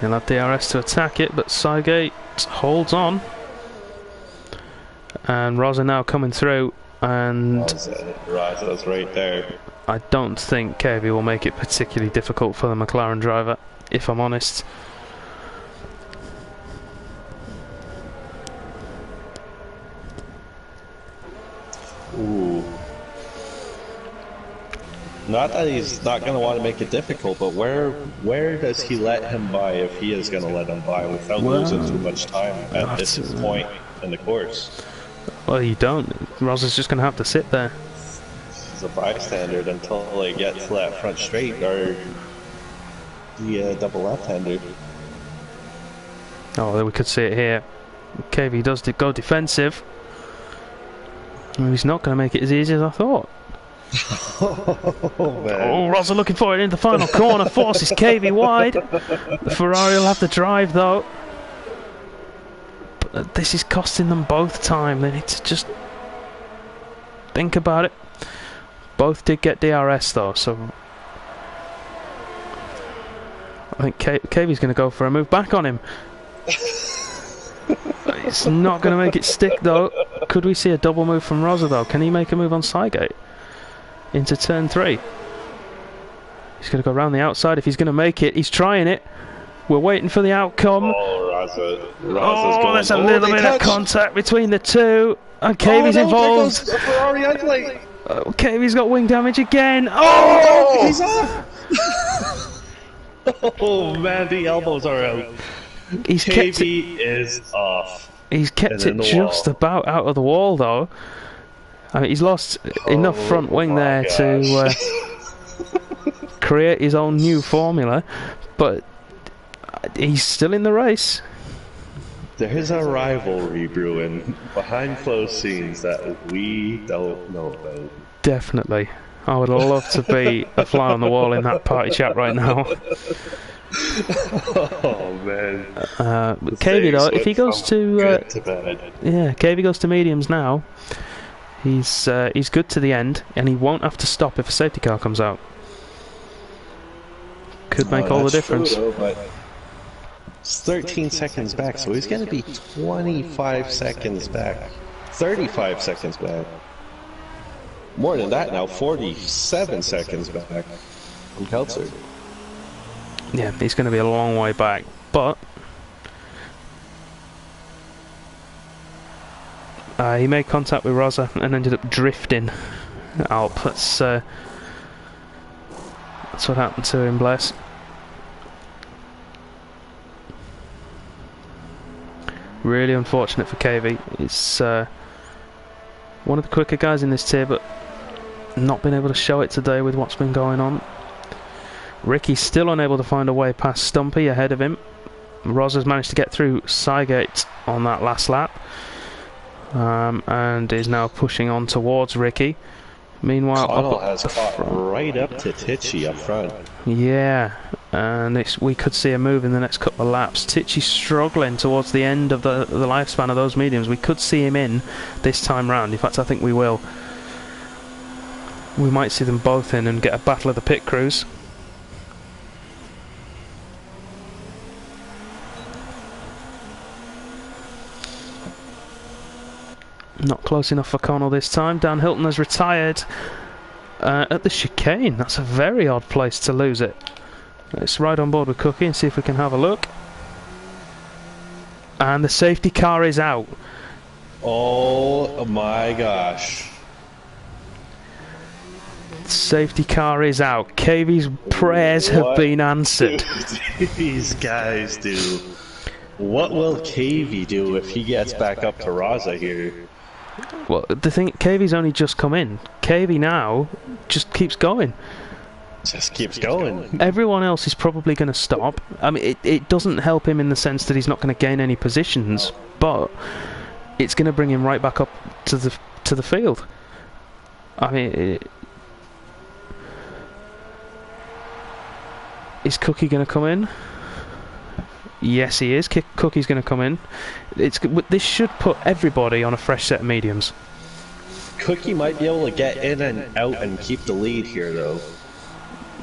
He'll have DRS to attack it, but Sidegate holds on. And Rosa now coming through, and Rosa's right there. I don't think KV will make it particularly difficult for the McLaren driver, if I'm honest. Ooh. Not that he's not going to want to make it difficult, but where does he let him by if he is going to let him by without losing too much time at this point in the course? Well, you don't. Rosa's just going to have to sit there. He's a bystander until they get to that front straight or the double left-hander. Oh, we could see it here. KV does go defensive. Well, he's not going to make it as easy as I thought. Oh, man. Oh, Rosa looking for it in the final corner, forces KV wide. The Ferrari will have to drive though. But this is costing them both time. They need to just think about it. Both did get DRS though, so I think KV's going to go for a move back on him. It's not going to make it stick though. Could we see a double move from Rosa though? Can he make a move on Sidegate into turn 3? He's going to go around the outside if he's going to make it. He's trying it. We're waiting for the outcome. Oh, Rosa's there's a little bit of contact between the two. And KV's involved. KV's got wing damage again. Oh! He's off! Oh man, the elbows are out. KV is off. He's kept it just about out of the wall though. I mean, he's lost enough front wing there to create his own new formula, but he's still in the race. There's a rivalry brewing behind closed scenes that we don't know about. Definitely. I would love to be a fly on the wall in that party chat right now. Oh man. KV though, if he goes to KV goes to mediums now, he's good to the end, and he won't have to stop if a safety car comes out. Could make all the difference. True, though, but it's 13 seconds back, so he's going to be 25 seconds back, 35 seconds back. More than that now, 47 seconds back from Keltzer. Yeah, he's going to be a long way back, but he made contact with Rosa and ended up drifting Alp. That's what happened to him, bless. Really unfortunate for KV. It's One of the quicker guys in this tier, but not been able to show it today with what's been going on. Ricky's still unable to find a way past Stumpy ahead of him. Roz has managed to get through Cygate on that last lap, and is now pushing on towards Ricky. Meanwhile, Connell has caught right up to Titchy up front. Yeah, and we could see a move in the next couple of laps. Titchy's struggling towards the end of the lifespan of those mediums. We could see him in this time round. In fact, I think we will. We might see them both in and get a battle of the pit crews. Not close enough for Connell this time. Dan Hilton has retired at the chicane. That's a very odd place to lose it. Let's ride on board with Cookie and see if we can have a look. And the safety car is out. Oh my gosh. Safety car is out. KV's prayers have been answered. These guys do. What will KV do if he gets back up to Raza here? Well, the thing, KV's only just come in. KV now just keeps going. Just keeps going. Everyone else is probably going to stop. I mean, it doesn't help him in the sense that he's not going to gain any positions, but it's going to bring him right back up to the field. I mean, is Cookie going to come in? Yes, he is. Cookie's going to come in. This should put everybody on a fresh set of mediums. Cookie might be able to get in and out and keep the lead here, though.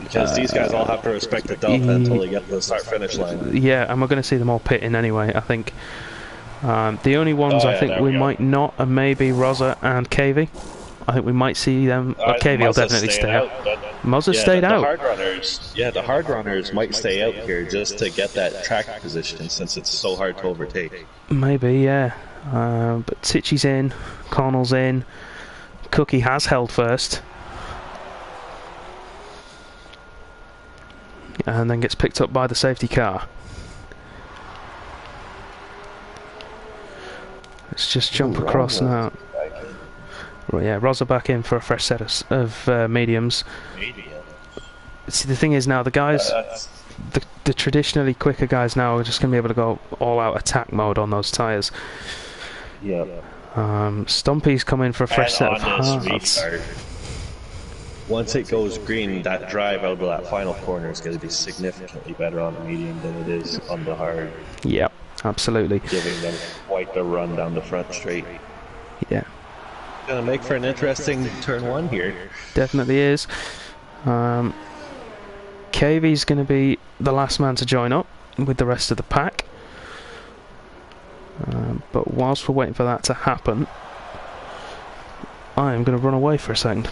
Because these guys all have to respect the delta until they get to the start-finish line. Yeah, and we're going to see them all pitting anyway, I think. The only ones I think we might not are maybe Rosa and KV. I think we might see them. KV will definitely stay out. Muzza stayed out. The hard runners might stay out here just to get that track position since it's so hard to overtake. Maybe, yeah. But Titchy's in, Connell's in, Cookie has held first. And then gets picked up by the safety car. Let's just jump across now. Right, yeah, Rosa back in for a fresh set of mediums. See, the thing is now, the guys, the traditionally quicker guys now are just going to be able to go all-out attack mode on those tyres. Yeah. Stumpy's come in for a fresh set of hards. Once it goes green, that drive out of that final corner is going to be significantly better on the medium than it is on the hard. Yep, absolutely. Giving them quite the run down the front straight. Yeah. Gonna make for an interesting turn one here. Definitely is. KV's going to be the last man to join up with the rest of the pack. But whilst we're waiting for that to happen, I am going to run away for a second.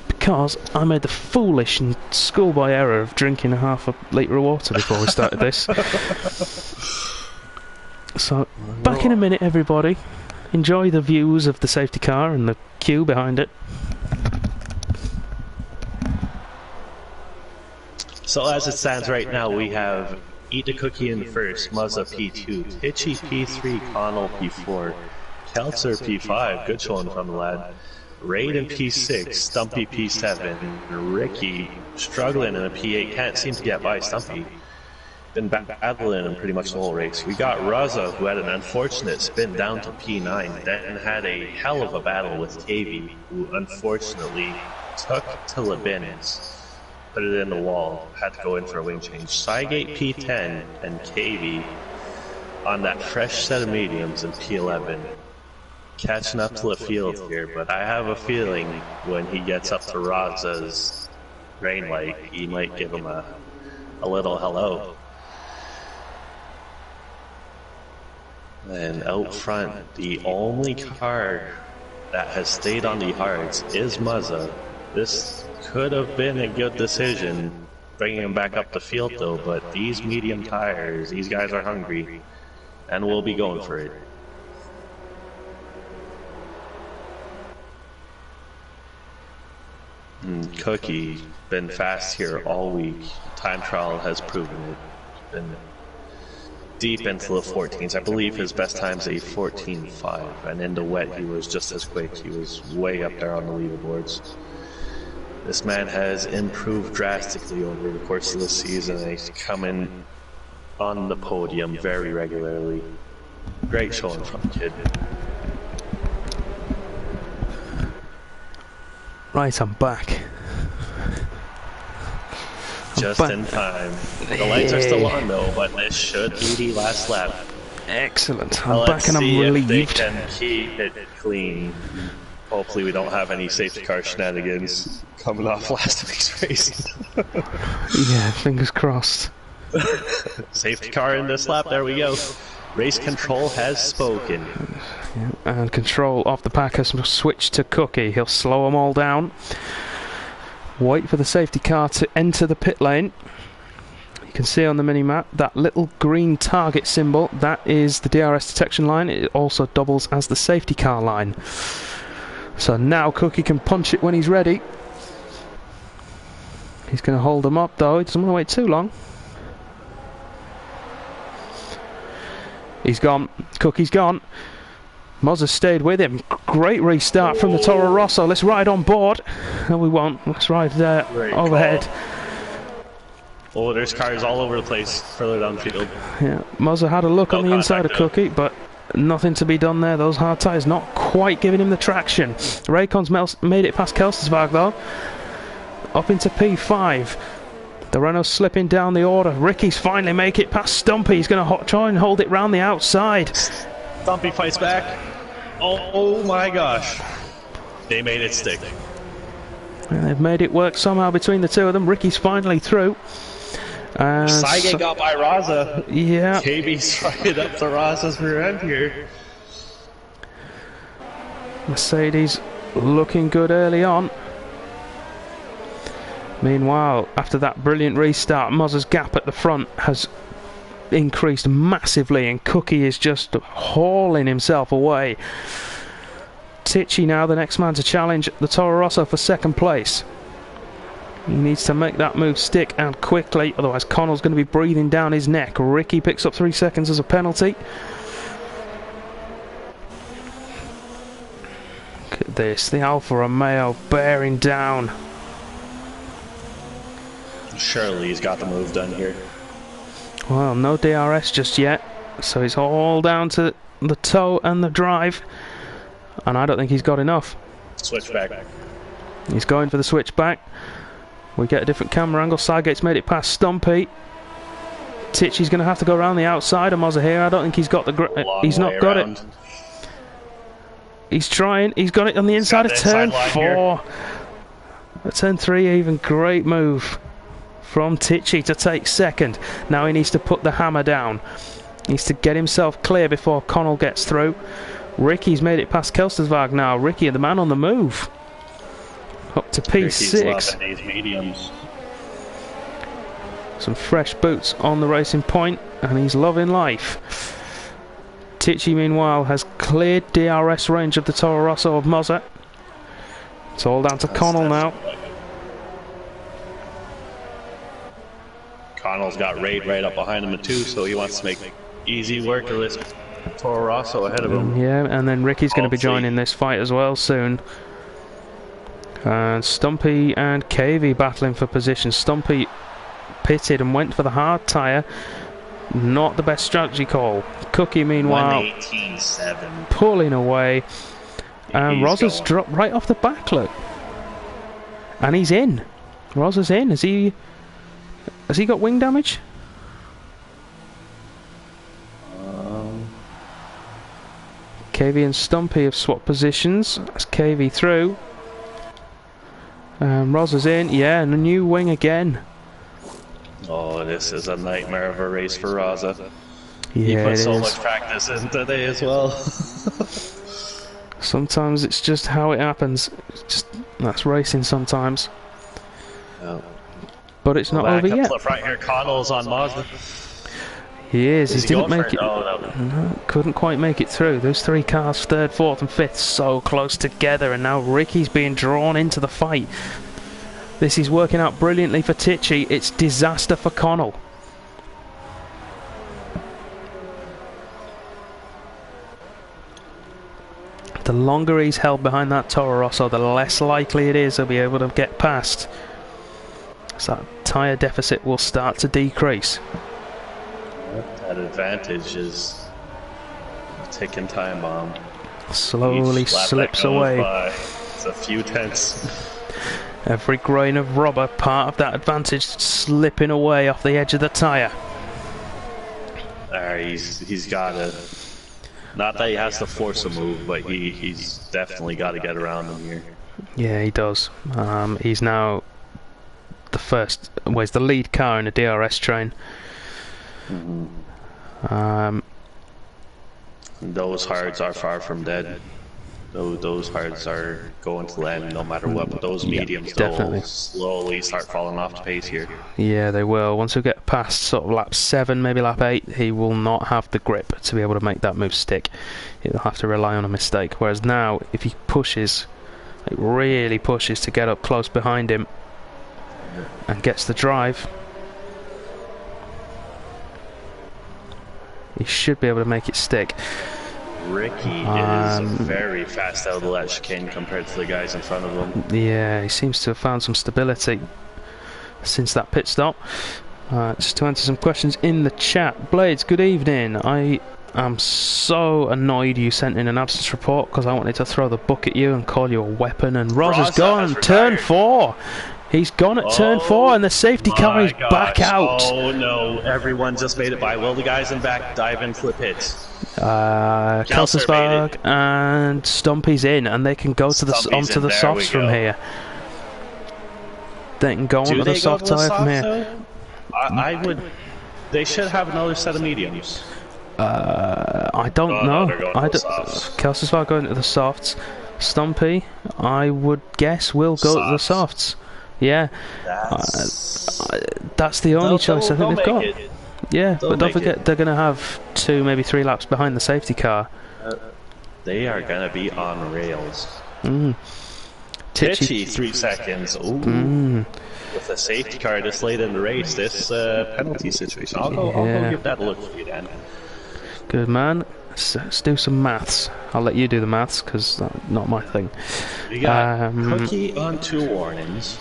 Because I made the foolish and schoolboy error of drinking half a litre of water before we started this. So, back in a minute, everybody. Enjoy the views of the safety car and the queue behind it. So as it stands right now, we have Eat the Cookie in first, Muzza P2, Hitchy P3, Connell P4, Keltzer P5, good showing from the lad, Raiden P6, Stumpy P7, Ricky struggling in a P8, can't seem to get by Stumpy. Been battling him pretty much the whole race. We got Raza, who had an unfortunate spin down to P9, then had a hell of a battle with KV, who unfortunately took to the bins, put it in the wall, had to go in for a wing change. Cygate P10 and KV on that fresh set of mediums in P11. Catching up to the field here, but I have a feeling when he gets up to Raza's rain light, he might give him a little hello. And out front, the only car that has stayed on the hards is Muzza. This could have been a good decision, bringing him back up the field though, but these medium tires, these guys are hungry, and we'll be going for it. Cookie, been fast here all week. Time trial has proven it. Been deep into the 14s. I believe his best time's a 14.5, and in the wet he was just as quick. He was way up there on the leaderboards. This man has improved drastically over the course of the season, and he's coming on the podium very regularly. Great showing from the kid. Right, I'm back. Just in time. The lights are still on though, but this should be the last lap. Excellent. I'm back and I'm relieved. They can keep it clean. Hopefully we don't have any safety car shenanigans coming off last week's race. Yeah, fingers crossed. Safety car in this lap, there we go. Race control has spoken. Yeah, and control of the pack has switched to Cookie. He'll slow them all down. Wait for the safety car to enter the pit lane. You can see on the mini-map that little green target symbol. That is the DRS detection line. It also doubles as the safety car line. So now Cookie can punch it when he's ready. He's going to hold them up though. He doesn't want to wait too long. He's gone. Cookie's gone. Mozza's stayed with him. Great restart from the Toro Rosso. Let's ride on board. No, we won't. Let's ride overhead. Oh, there's cars all over the place further downfield. Yeah, Mozza had a look on the inside of Cookie, but nothing to be done there. Those hard tyres not quite giving him the traction. Raycon's made it past Kelstersvag though. Up into P5. The Renault's slipping down the order. Ricky's finally make it past Stumpy. He's going to try and hold it round the outside. Stumpy fights back. Oh my gosh. They made it stick. And they've made it work somehow between the two of them. Ricky's finally through. Saige got by Raza. Yeah. KB's right up to Raza's rear end here. Mercedes looking good early on. Meanwhile, after that brilliant restart, Mozza's gap at the front has increased massively and Cookie is just hauling himself away. Tichy now the next man to challenge the Toro Rosso for second place. He needs to make that move stick and quickly, otherwise Connell's going to be breathing down his neck. Ricky picks up 3 seconds as a penalty. Look at this, the Alfa Romeo bearing down. Surely he's got the move done here. Well, no DRS just yet, so it's all down to the toe and the drive, and I don't think he's got enough. Switchback. He's going for the switchback. We get a different camera angle. Sidegate's made it past Stumpy. Tichy's going to have to go around the outside of Mozza here. I don't think he's got the he's not got it. He's trying. He's got it on the inside of turn 4. At turn 3 even. Great move from Tichy to take second. Now he needs to put the hammer down. He needs to get himself clear before Connell gets through. Ricky's made it past Kelstersvag now. Ricky, the man on the move. Up to P6. Mediums. Some fresh boots on the racing point, and he's loving life. Tichy, meanwhile, has cleared DRS range of the Toro Rosso of Mozza. It's all down to Connell now. Connell's got Raid right up behind him too, so he wants to make easy work of this Toro Rosso ahead of him. Yeah, and then Ricky's going to be joining this fight as well soon. And Stumpy and KV battling for position. Stumpy pitted and went for the hard tyre. Not the best strategy call. Cookie, meanwhile, 118.7. pulling away. And Rosa's dropped right off the back, look. And he's in. Rosa's in. Has he got wing damage? KV and Stumpy have swapped positions. That's KV through. Rosa's in. Yeah, and a new wing again. Oh, this is a nightmare of a race for Raza. Yeah, he put so much practice in today as well. Sometimes it's just how it happens. It's just that's racing sometimes. Oh. But it's not over yet. Right here, Connell's on Mazda. He is. He didn't make it. No, couldn't quite make it through. Those 3 cars, 3rd, 4th, and 5th, so close together, and now Ricky's being drawn into the fight. This is working out brilliantly for Tichy. It's disaster for Connell. The longer he's held behind that Toro Rosso, the less likely it is he'll be able to get past. So that tyre deficit will start to decrease. That advantage is a ticking time bomb. Slowly slips away. It's a few tenths. Every grain of rubber, part of that advantage, slipping away off the edge of the tyre. He's got to. Not that he has to force a move, but he's definitely got to get around him here. Yeah, he does. He's now the first. Well, he's the lead car in a DRS train. Those hards are far from dead. Those hards are going to land no matter what, but those mediums will slowly start falling off the pace here. Yeah, they will. Once we get past sort of lap 7, maybe lap 8, he will not have the grip to be able to make that move stick. He'll have to rely on a mistake. Whereas now, if he pushes, it really pushes to get up close behind him and gets the drive, he should be able to make it stick. Ricky is very fast out of that chicane compared to the guys in front of him. Yeah, he seems to have found some stability since that pit stop. Just to answer some questions in the chat. Blades, good evening. I am so annoyed you sent in an absence report because I wanted to throw the book at you and call you a weapon. And Roz has gone turn 4. He's gone at turn 4 and the safety car is back out. Oh no, everyone just made it by. Will the guys in back dive into the pits? Kelsensberg and Stumpy's in, and they can go to onto the softs from here. They can go onto the soft tyre from here. I would. They should have another set of mediums. I don't know. Kelsensberg going to the softs. Stumpy, I would guess, will go to the softs. Yeah, that's the only choice I think they've got. Yeah, but don't forget they're going to have 2, maybe 3 laps behind the safety car. They are going to be on rails. Tichy 3 seconds. Ooh. With the safety car this late in the race, this penalty situation. I'll go give that a look for you, Dan. Good man. Let's do some maths. I'll let you do the maths because that's not my thing. We got Cookie on 2 warnings.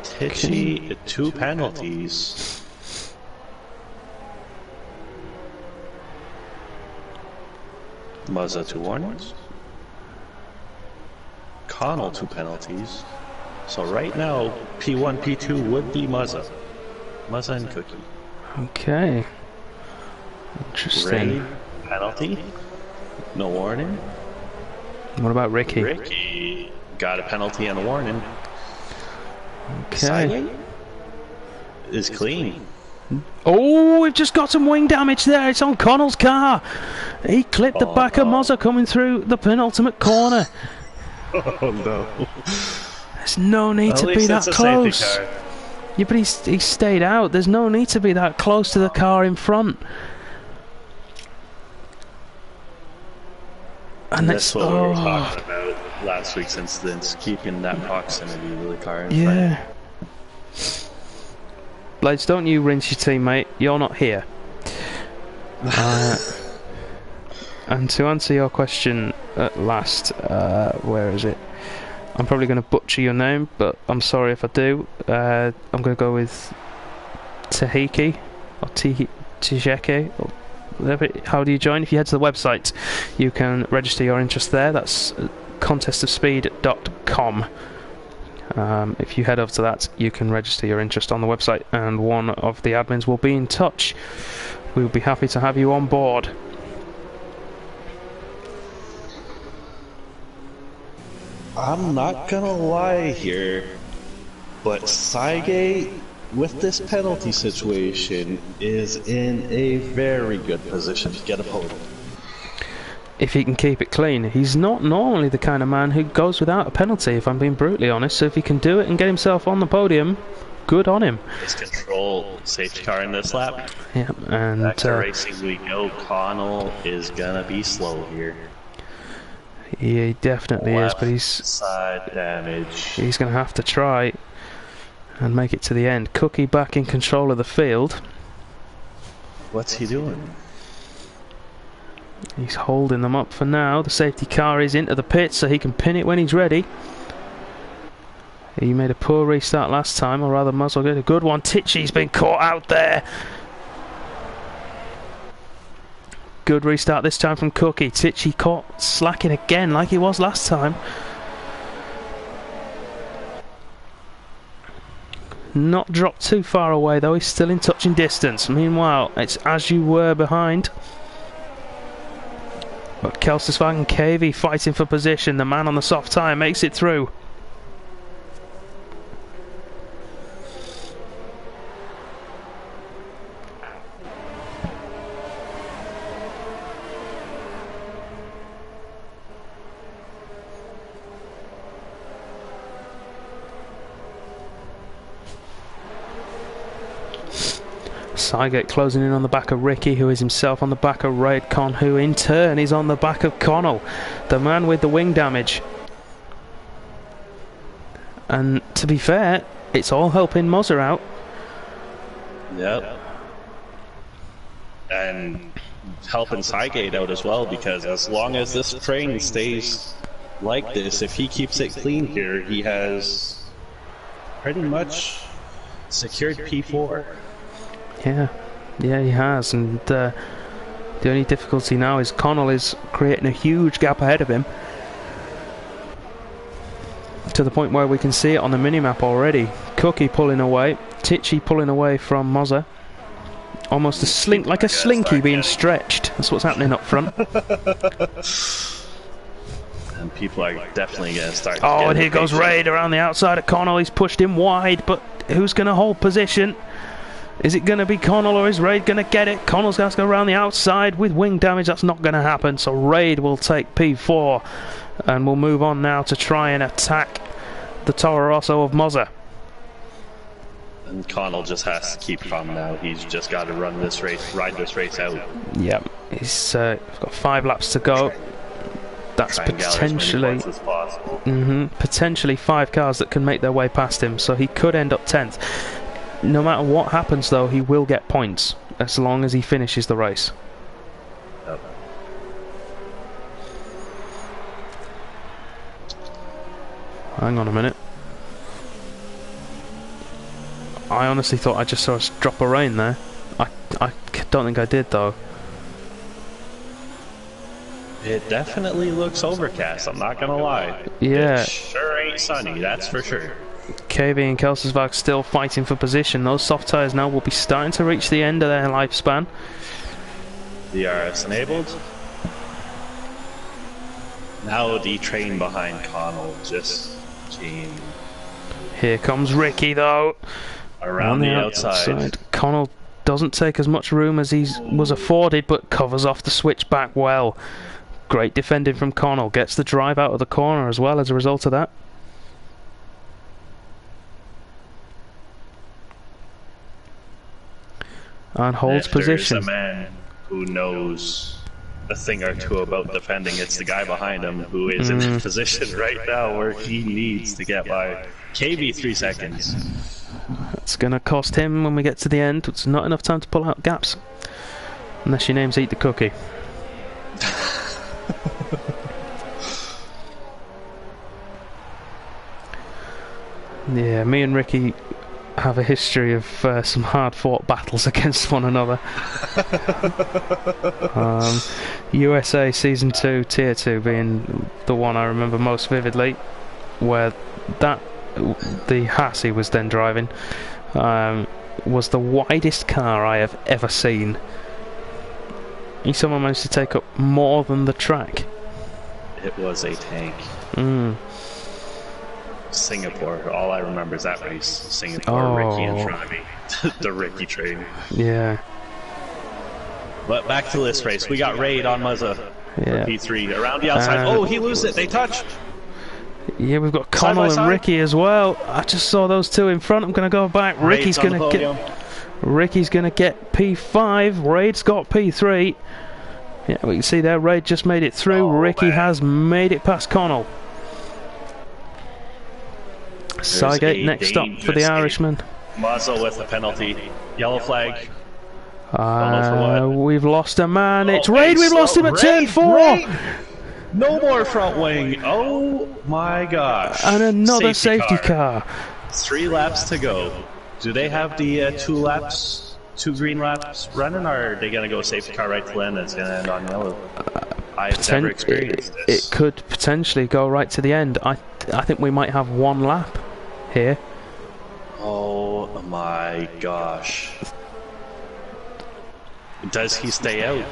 Tichy 2 penalties. Muzza 2 warnings. Connell 2 penalties. So right now, P1, P2 would be Muzza. Muzza and Cookie. Okay. Interesting. Ray, penalty. No warning. What about Ricky? Ricky got a penalty and a warning. Okay. Silent is clean. Oh, we've just got some wing damage there. It's on Connell's car. He clipped the back of Mozza coming through the penultimate corner. Oh no. There's no need to be that close. Yeah, but he stayed out. There's no need to be that close to the car in front. And that's what we were talking about last week's incidents, keeping that proximity to the car in front. Blades, don't you rinse your teammate. You're not here. And to answer your question at last, where is it? I'm probably going to butcher your name, but I'm sorry if I do. I'm going to go with Tahiki or Tijeke. Or whatever. How do you join? If you head to the website, you can register your interest there. That's contestofspeed.com. If you head over to that, you can register your interest on the website, and one of the admins will be in touch. We will be happy to have you on board. I'm not gonna lie here, but Saige, with this penalty situation, is in a very good position to get a podium. If he can keep it clean. He's not normally the kind of man who goes without a penalty, if I'm being brutally honest, so if he can do it and get himself on the podium, good on him. Let's control safety car in this lap. Yeah, and back to racing we go. Connell is gonna be slow here. Yeah, he definitely is, but he's side damage. He's going to have to try and make it to the end. Cookie back in control of the field. What's he doing? He's holding them up for now. The safety car is into the pits so he can pin it when he's ready. He made a poor restart last time, or rather Muzzle did a good one. Tichy's been caught out there. Good restart this time from Cookie. Tichy caught slacking again like he was last time. Not dropped too far away though, he's still in touching distance. Meanwhile, it's As You Were behind. But Kelstisvag and KV fighting for position. The man on the soft tyre makes it through. Sygate closing in on the back of Ricky, who is himself on the back of Raidcon, who in turn is on the back of Connell, the man with the wing damage. And to be fair, it's all helping Mozzer out. Yep. And helping Sygate out as well, because as long as this train stays like this, if he keeps it clean here, he has pretty much secured P4. Yeah, he has, and the only difficulty now is Connell is creating a huge gap ahead of him, to the point where we can see it on the minimap already. Cookie pulling away, Tichy pulling away from Mozzer. Almost like a slinky being stretched. That's what's happening up front. And people are definitely going to start. Oh, and here goes Raid around the outside of Connell. He's pushed him wide, but who's going to hold position? Is it going to be Connell or is Raid going to get it? Connell's going to go around the outside with wing damage. That's not going to happen. So Raid will take P4 and we'll move on now to try and attack the Toro Rosso of Mozzer. And Connell just has to keep calm now. He's just got to ride this race out. Yep, he's got 5 laps to go. That's potentially potentially 5 cars that can make their way past him. So he could end up 10th. No matter what happens though, he will get points as long as he finishes the race. Yep. Hang on a minute. I honestly thought I just saw a drop of rain there. I don't think I did though. It definitely looks overcast, I'm not gonna lie. Yeah. It sure ain't sunny, that's for sure. KV and Kelstisvag still fighting for position. Those soft tyres now will be starting to reach the end of their lifespan. DRS enabled. Now the train behind Connell just... Here comes Ricky though. Around the outside. Connell doesn't take as much room as he was afforded, but covers off the switchback well. Great defending from Connell. Gets the drive out of the corner as well as a result of that. And holds position. There's a man who knows a thing or two about defending, it's the guy behind him who is in a position right now where he needs to get by. KV 3 seconds. That's going to cost him when we get to the end. It's not enough time to pull out gaps. Unless your name's Eat the Cookie. Yeah, me and Ricky have a history of some hard-fought battles against one another. USA Season 2, Tier 2 being the one I remember most vividly, where the Haas he was then driving was the widest car I have ever seen. He somehow managed to take up more than the track. It was a tank. Singapore, all I remember is that race. Singapore, Ricky in front of me. The Ricky train. Yeah. But back to this race. We got Raid on Mozzer for P3. Around the outside. Oh, he loses it. They touch. Yeah, we've got Connell and Ricky as well. I just saw those two in front. I'm going to go back. Ricky's going to get P5. Raid's got P3. Yeah, we can see there. Raid just made it through. Ricky has made it past Connell. Sygate next up for the Irishman. Muzzle with a penalty. Yellow flag. Don't know for what. We've lost a man. It's Oh, Raid. We've lost him at turn 4. Raid. No more front wing. Oh my gosh. And another safety car. 3 laps to go. Do they have the 2 green laps running, or are they going to go safety car right to the end and it's going to end on yellow? I've never experienced this. It could potentially go right to the end. I think we might have 1 lap here. Oh my gosh. Does he stay out?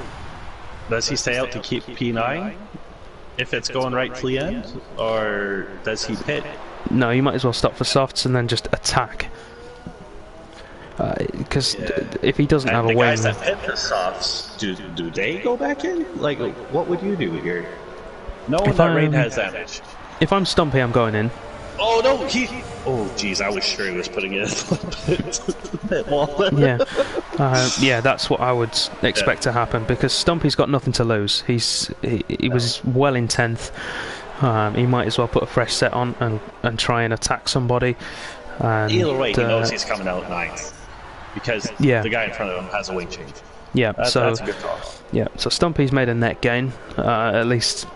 Does he stay out to keep P9 if it's going right to the end, or does he pit? No, you might as well stop for softs and then just attack. Because if he doesn't have a the wing, guys that pit the softs, do they go back in? Like, what would you do here? Knowing that Raid has damage. If I'm Stumpy, I'm going in. Oh no, oh jeez, I was sure he was putting it in the pit wall. Yeah, yeah, that's what I would expect to happen, because Stumpy's got nothing to lose. He was well in 10th. He might as well put a fresh set on and try and attack somebody. And, either way, he knows he's coming out 9th. Because the guy in front of him has a wing change. Yeah, that's a good call. Yeah, so Stumpy's made a net gain, at least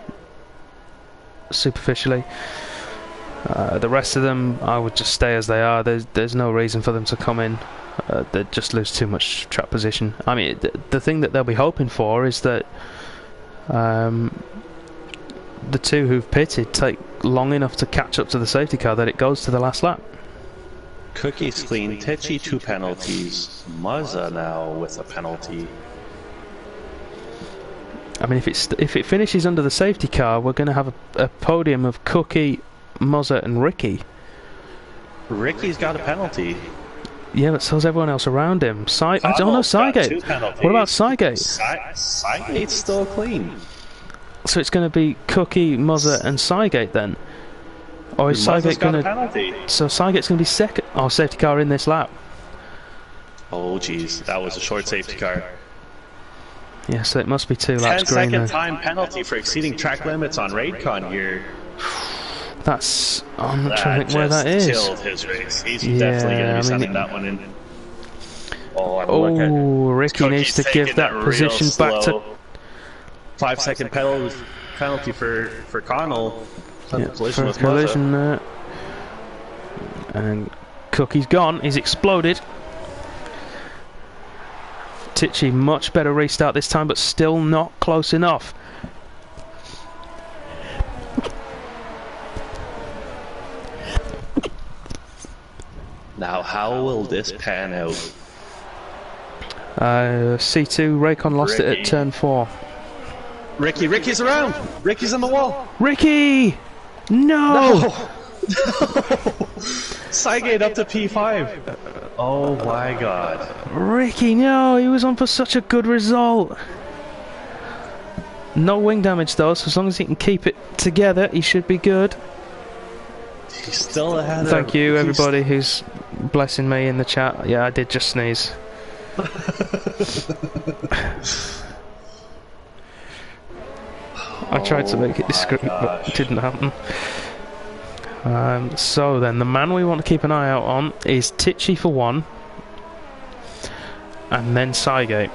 superficially. The rest of them, I would just stay as they are. There's no reason for them to come in. They just lose too much track position. I mean, the thing that they'll be hoping for is that the 2 who've pitted take long enough to catch up to the safety car that it goes to the last lap. Cookie's clean. Titchy 2 penalties. Muzza now with a penalty. I mean, if it finishes under the safety car, we're going to have a podium of Cookie, Muzza and Ricky. Ricky's got a penalty. Yeah, but so's everyone else around him. I don't know, Cygate. What about Cygate? Cygate's still clean. So it's going to be Cookie, Muzza and Cygate then? Or is Cygate going to... So Cygate's going to be second... Oh, safety car in this lap. Oh jeez, that was a short safety car. Yeah, so it must be 2 laps green. 10-second time penalty for exceeding track limits on Raidcon here. That's... I'm not trying to think where that is. Killed his race. He's definitely going to be sending that one in. Oh, Ricky needs to give that position back to... 5-second penalty for Connell. Yeah, for a collision there. And Cookie's gone. He's exploded. Titchy, much better restart this time, but still not close enough. Now, how will this pan out? C2, Raycon lost it at turn 4. Ricky's around! Ricky's on the wall! Ricky! No! Cygate up to P5. Oh my god. Ricky, no! He was on for such a good result. No wing damage though, so as long as he can keep it together, he should be good. He's still ahead. Thank you, everybody who's blessing me in the chat. Yeah, I did just sneeze. I tried to make it discreet, but it didn't happen. So then, the man we want to keep an eye out on is Titchy for 1, and then Cygate.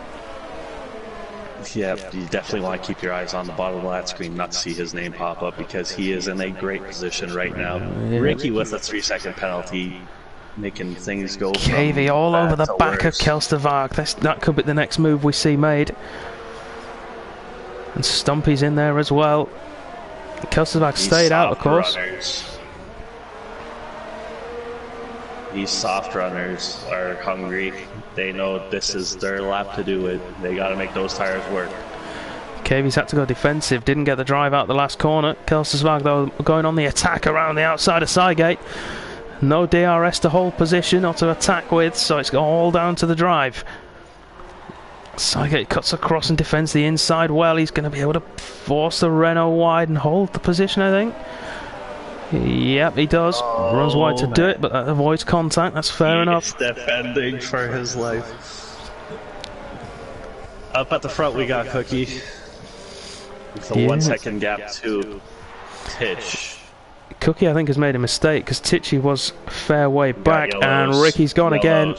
Yeah, you definitely want to keep your eyes on the bottom of that screen, not to see his name pop up, because he is in a great position right now. Yeah. Ricky with a 3-second penalty, making things go. KV all over the back of Kelstervag. That could be the next move we see made. And Stumpy's in there as well. Kelstervag stayed out, of course. These soft runners are hungry. They know this is their lap to do it. They got to make those tires work. KV's had to go defensive. Didn't get the drive out the last corner. Kelstersvag, though, going on the attack around the outside of Cygate. No DRS to hold position or to attack with, so it's all down to the drive. Cygate cuts across and defends the inside well. He's going to be able to force the Renault wide and hold the position, I think. Yep, he does. Runs wide to do it, but that avoids contact. That's fair enough. He's defending for his life. Up at the front, we got Cookie. With a 1-second gap to Titch. Cookie, I think, has made a mistake because Titchy was fair way back, and Ricky's gone again.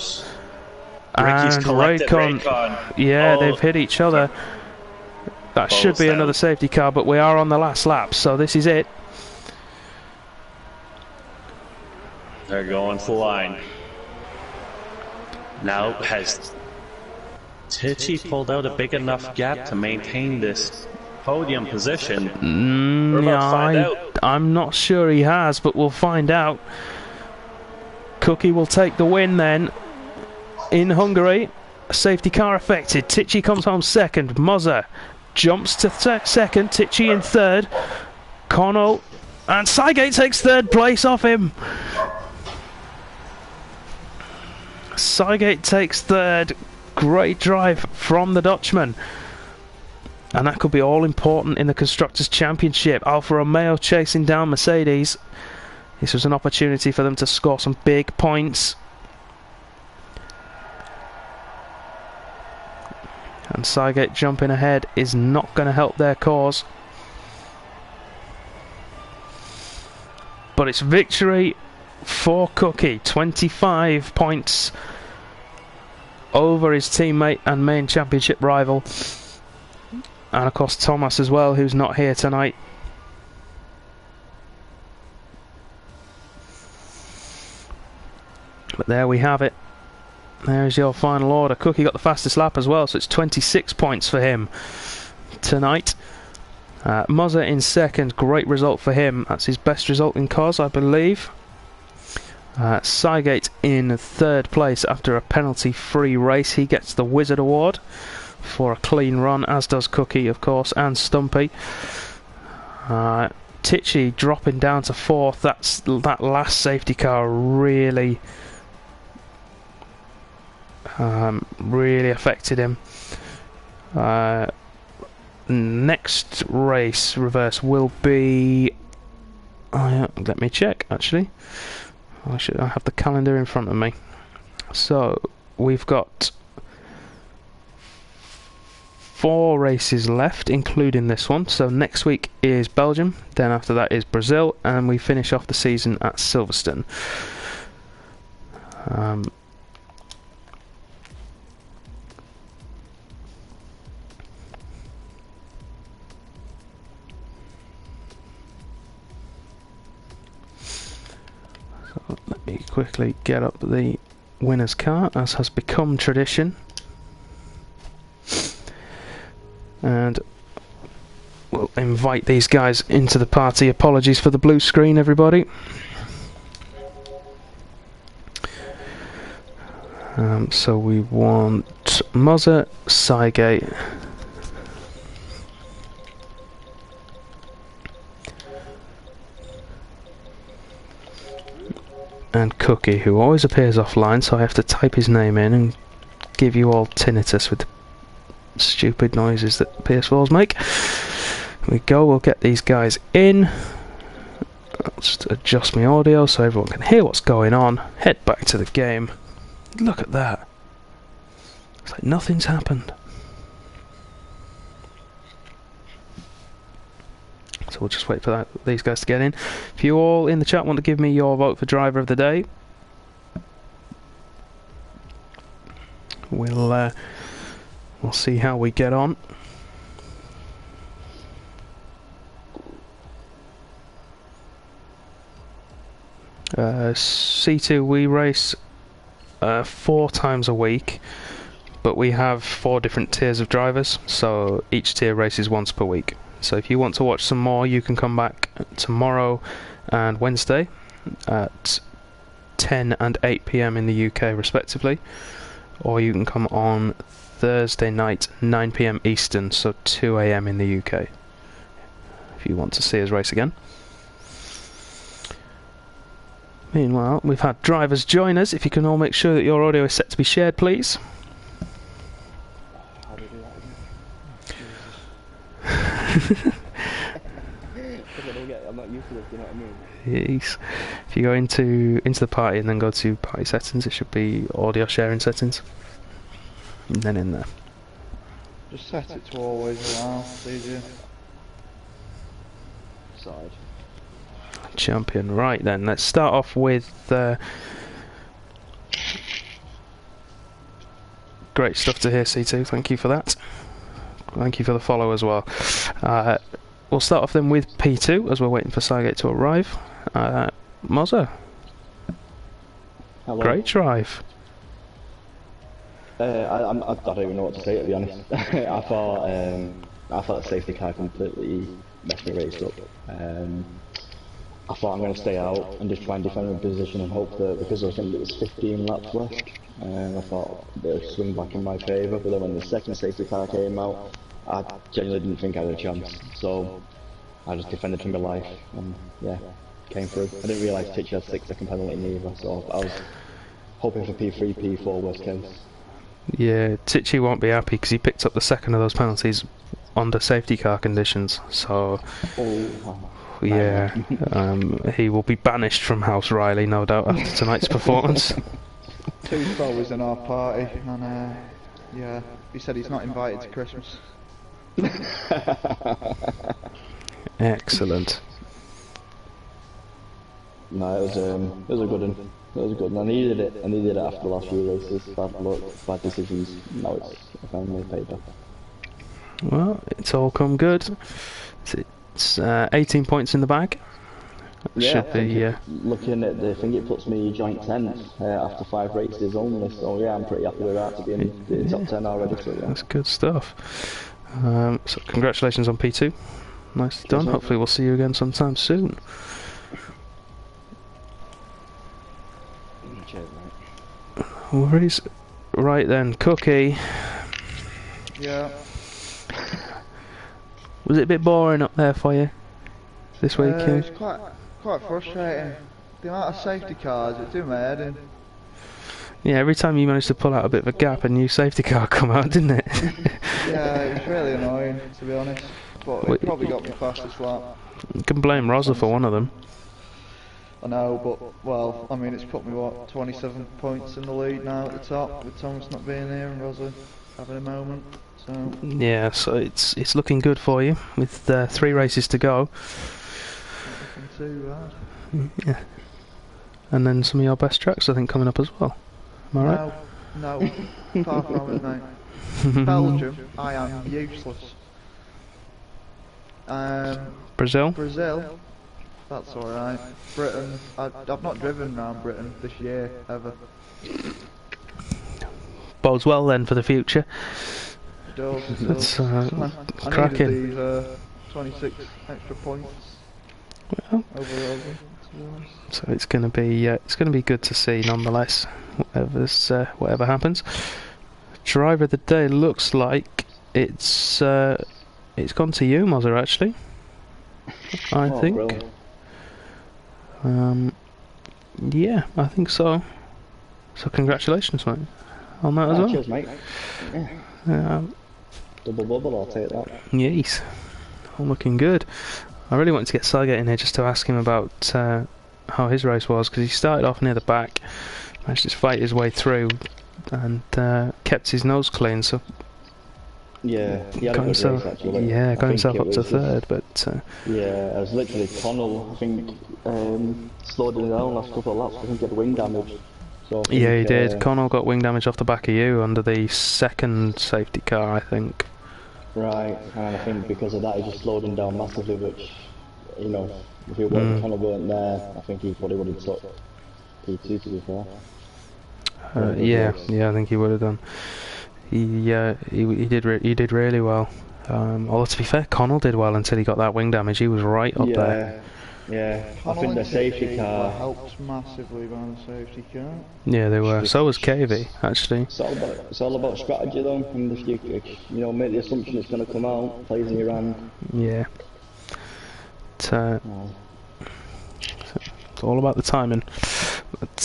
Ricky's And collected Raycon, Raycon. yeah, Oh, they've hit each other. That should be another safety car, but we are on the last lap, so this is it. They're going for the line. Now, has Tichy pulled out a big enough gap to maintain this podium position? We're about to find out. I'm not sure he has, but we'll find out. Cookie will take the win then in Hungary. A safety car affected. Tichy comes home second. Mozza jumps to second. Tichy in third. Connell and Sygate takes third place off him. Sygate takes third. Great drive from the Dutchman. And that could be all important in the Constructors' Championship. Alfa Romeo chasing down Mercedes. This was an opportunity for them to score some big points. And Sygate jumping ahead is not going to help their cause. But it's victory for Cookie. 25 points over his teammate and main championship rival. And of course Thomas as well, who's not here tonight. But there we have it. There's your final order. Cookie got the fastest lap as well, so it's 26 points for him tonight. Mozza in second, great result for him. That's his best result in cars, I believe. Sygate in third place after a penalty-free race. He gets the Wizard Award for a clean run, as does Cookie, of course, and Stumpy. Tichy dropping down to fourth. That last safety car really affected him. Next race reverse will be... let me check, actually. I have the calendar in front of me. So we've got 4 races left, including this one. So next week is Belgium, then after that is Brazil, and we finish off the season at Silverstone. So let me quickly get up the winner's car, as has become tradition. And we'll invite these guys into the party. Apologies for the blue screen, everybody. So we want Mozza, Sygate, and Cookie, who always appears offline, so I have to type his name in and give you all tinnitus with the stupid noises that PS4s make. Here we go, we'll get these guys in. I'll just adjust my audio so everyone can hear what's going on. Head back to the game. Look at that. It's like nothing's happened. So we'll just wait for these guys to get in. If you all in the chat want to give me your vote for driver of the day, we'll see how we get on. C2, we race 4 times a week, but we have 4 different tiers of drivers, so each tier races once per week. So if you want to watch some more, you can come back tomorrow and Wednesday at 10 and 8 PM in the UK respectively, or you can come on Thursday night 9 PM Eastern, so 2 AM in the UK, if you want to see us race again. Meanwhile, we've had drivers join us. If you can all make sure that your audio is set to be shared, please. I'm not used to this, you know what I mean? Yes. If you go into the party and then go to party settings, it should be audio sharing settings, and then in there. Just set it to always allow, it's easier. Side. Champion, right then, let's start off with great stuff to hear, C2. Thank you for that. Thank you for the follow as well. We'll start off then with P2 as we're waiting for Cygate to arrive. Mozzo. Hello. Great drive. I don't even know what to say, to be honest. I thought the safety car completely messed my race up. I thought I'm going to stay out and just try and defend my position and hope that, because I think it was 15 laps left, I thought they would swing back in my favour. But then when the second safety car came out, I genuinely didn't think I had a chance. So I just defended for my life and yeah, came through. I didn't realise Titch had 6-second penalty neither, so I was hoping for P3, P4 worst case. Yeah, Tichy won't be happy because he picked up the second of those penalties under safety car conditions. So, yeah, he will be banished from House Riley, no doubt, after tonight's performance. 2 followers in our party, and yeah, he said he's not invited to Christmas. Excellent. No, it was a good one. It was good, and I needed it. I needed it after the last few races. Bad luck, bad decisions. Now it's finally paid back. Well, it's all come good. It's 18 points in the bag. Yeah, should be. Looking at the thing, it puts me joint 10th after 5 races only. So yeah, I'm pretty happy with that to be in the top 10 already. So, yeah. That's good stuff. So congratulations on P2. Nicely done. Cheers, hopefully we'll see you again sometime soon. Cheers, mate. Worries. Right then, Cookie. Yeah. Was it a bit boring up there for you this week? It's quite frustrating. The amount of safety cars, it's doing my head in. Yeah, every time you managed to pull out a bit of a gap, a new safety car come out, didn't it? Yeah, it was really annoying, to be honest. But it probably got me fastest lap. You can blame Rosa for one of them. I know, but, well, I mean, it's put me, what, 27 points in the lead now at the top, with Thomas not being here and Rosa having a moment, so... Yeah, so it's looking good for you, with 3 races to go. Not looking too bad. Yeah. And then some of your best tracks, I think, coming up as well. Am I right? No, far from it, mate. Belgium, I am useless. Brazil, that's alright. Britain, I've not driven around Britain this year, ever. Bodes well then for the future. It does, That's I cracking. needed these 26 extra points Well, overall. so it's going to be good to see nonetheless. Whatever happens. Driver of the day looks like it's gone to you, Mozzer, actually. I think. Really? Yeah, I think so. So congratulations, mate, on that as well. Cheers, mate. Yeah. Double bubble, I'll take that. Yes, all looking good. I really wanted to get Cygate in here just to ask him about how his race was, because he started off near the back, managed to fight his way through, and kept his nose clean. So yeah, he had a good race actually. Yeah, got himself up to third, but yeah, it was literally Connell. I think slowed him down last couple of laps. I think he had wing damage. So yeah, he did. Connell got wing damage off the back of you under the second safety car, I think. Right, and I think because of that he just slowed him down massively, which, you know, if he weren't, Connell weren't there, I think he probably would have took P2 to be fair. Yeah, I think he would have done. He did really well. Although to be fair, Connell did well until he got that wing damage. He was right up there. Yeah, I think the safety car helped massively by the safety car. Yeah, they were. So was KV, actually. It's all about strategy though, and if you know, make the assumption it's going to come out, plays in your hand. Yeah. It's all about the timing. But,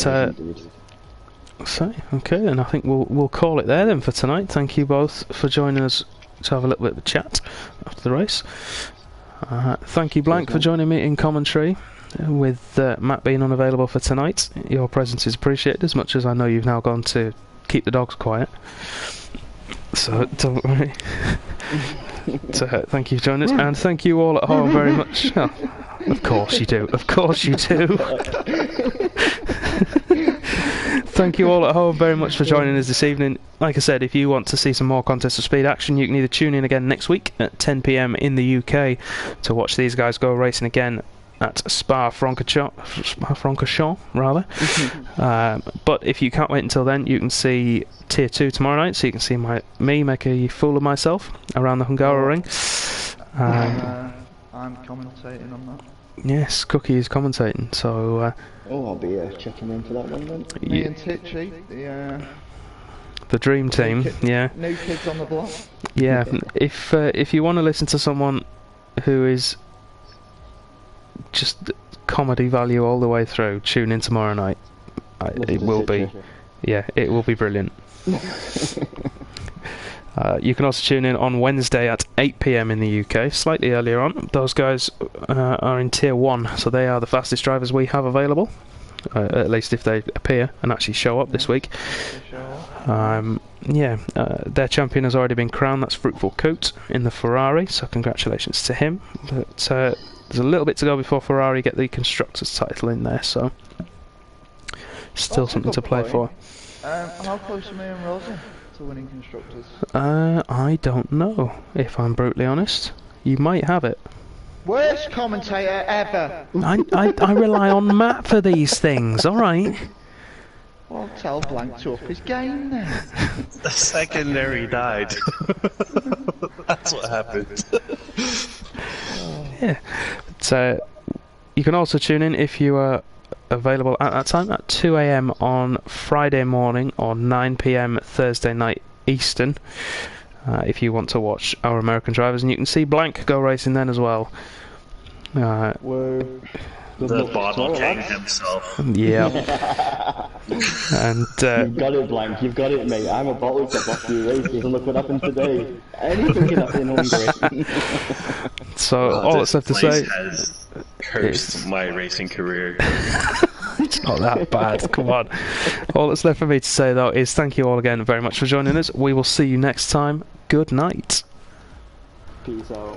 so, okay, then I think we'll call it there then for tonight. Thank you both for joining us to have a little bit of a chat after the race. Thank you, Blank, for joining me in commentary, with Matt being unavailable for tonight. Your presence is appreciated, as much as I know you've now gone to keep the dogs quiet. So don't worry. So thank you for joining us, and thank you all at home very much. Oh, of course you do. Of course you do. Thank you all at home very much for joining us this evening. Like I said, if you want to see some more Contest of Speed action, you can either tune in again next week at 10 PM in the UK to watch these guys go racing again at Spa-Francorchamps, rather. But if you can't wait until then, you can see Tier 2 tomorrow night, so you can see me make a fool of myself around the Hungaroring. I'm commentating on that. Yes, Cookie is commentating, so... I'll be checking in for that one then. Me and Titchy, the dream team, yeah. New kids on the block. Yeah, if you want to listen to someone who is just comedy value all the way through, tune in tomorrow night. It will be brilliant. You can also tune in on Wednesday at 8 PM in the UK, slightly earlier on. Those guys are in Tier 1, so they are the fastest drivers we have available, at least if they appear and actually show up this week. Their champion has already been crowned, that's Fruitful Coat in the Ferrari, so congratulations to him. But there's a little bit to go before Ferrari get the Constructors title in there, so still something to play for. How close are me and Rosa to winning Constructors? I don't know, if I'm brutally honest. You might have it. Worst commentator ever! I rely on Matt for these things, alright? Well, tell Blank to up his game then. The secondary died. That's what happened. Yeah. So you can also tune in if you are available at that time at 2 AM on Friday morning or 9 PM Thursday night Eastern, if you want to watch our American drivers, and you can see Blank go racing then as well. Whoa. The bottle king himself. Yeah. And you've got it, Blank. You've got it, mate. I'm a bottle cap after your races, and look what happened today. Anything can happen in Hungary. So all that's left to say has cursed my racing career. It's not that bad. Come on. All that's left for me to say though is thank you all again very much for joining us. We will see you next time. Good night. Peace out.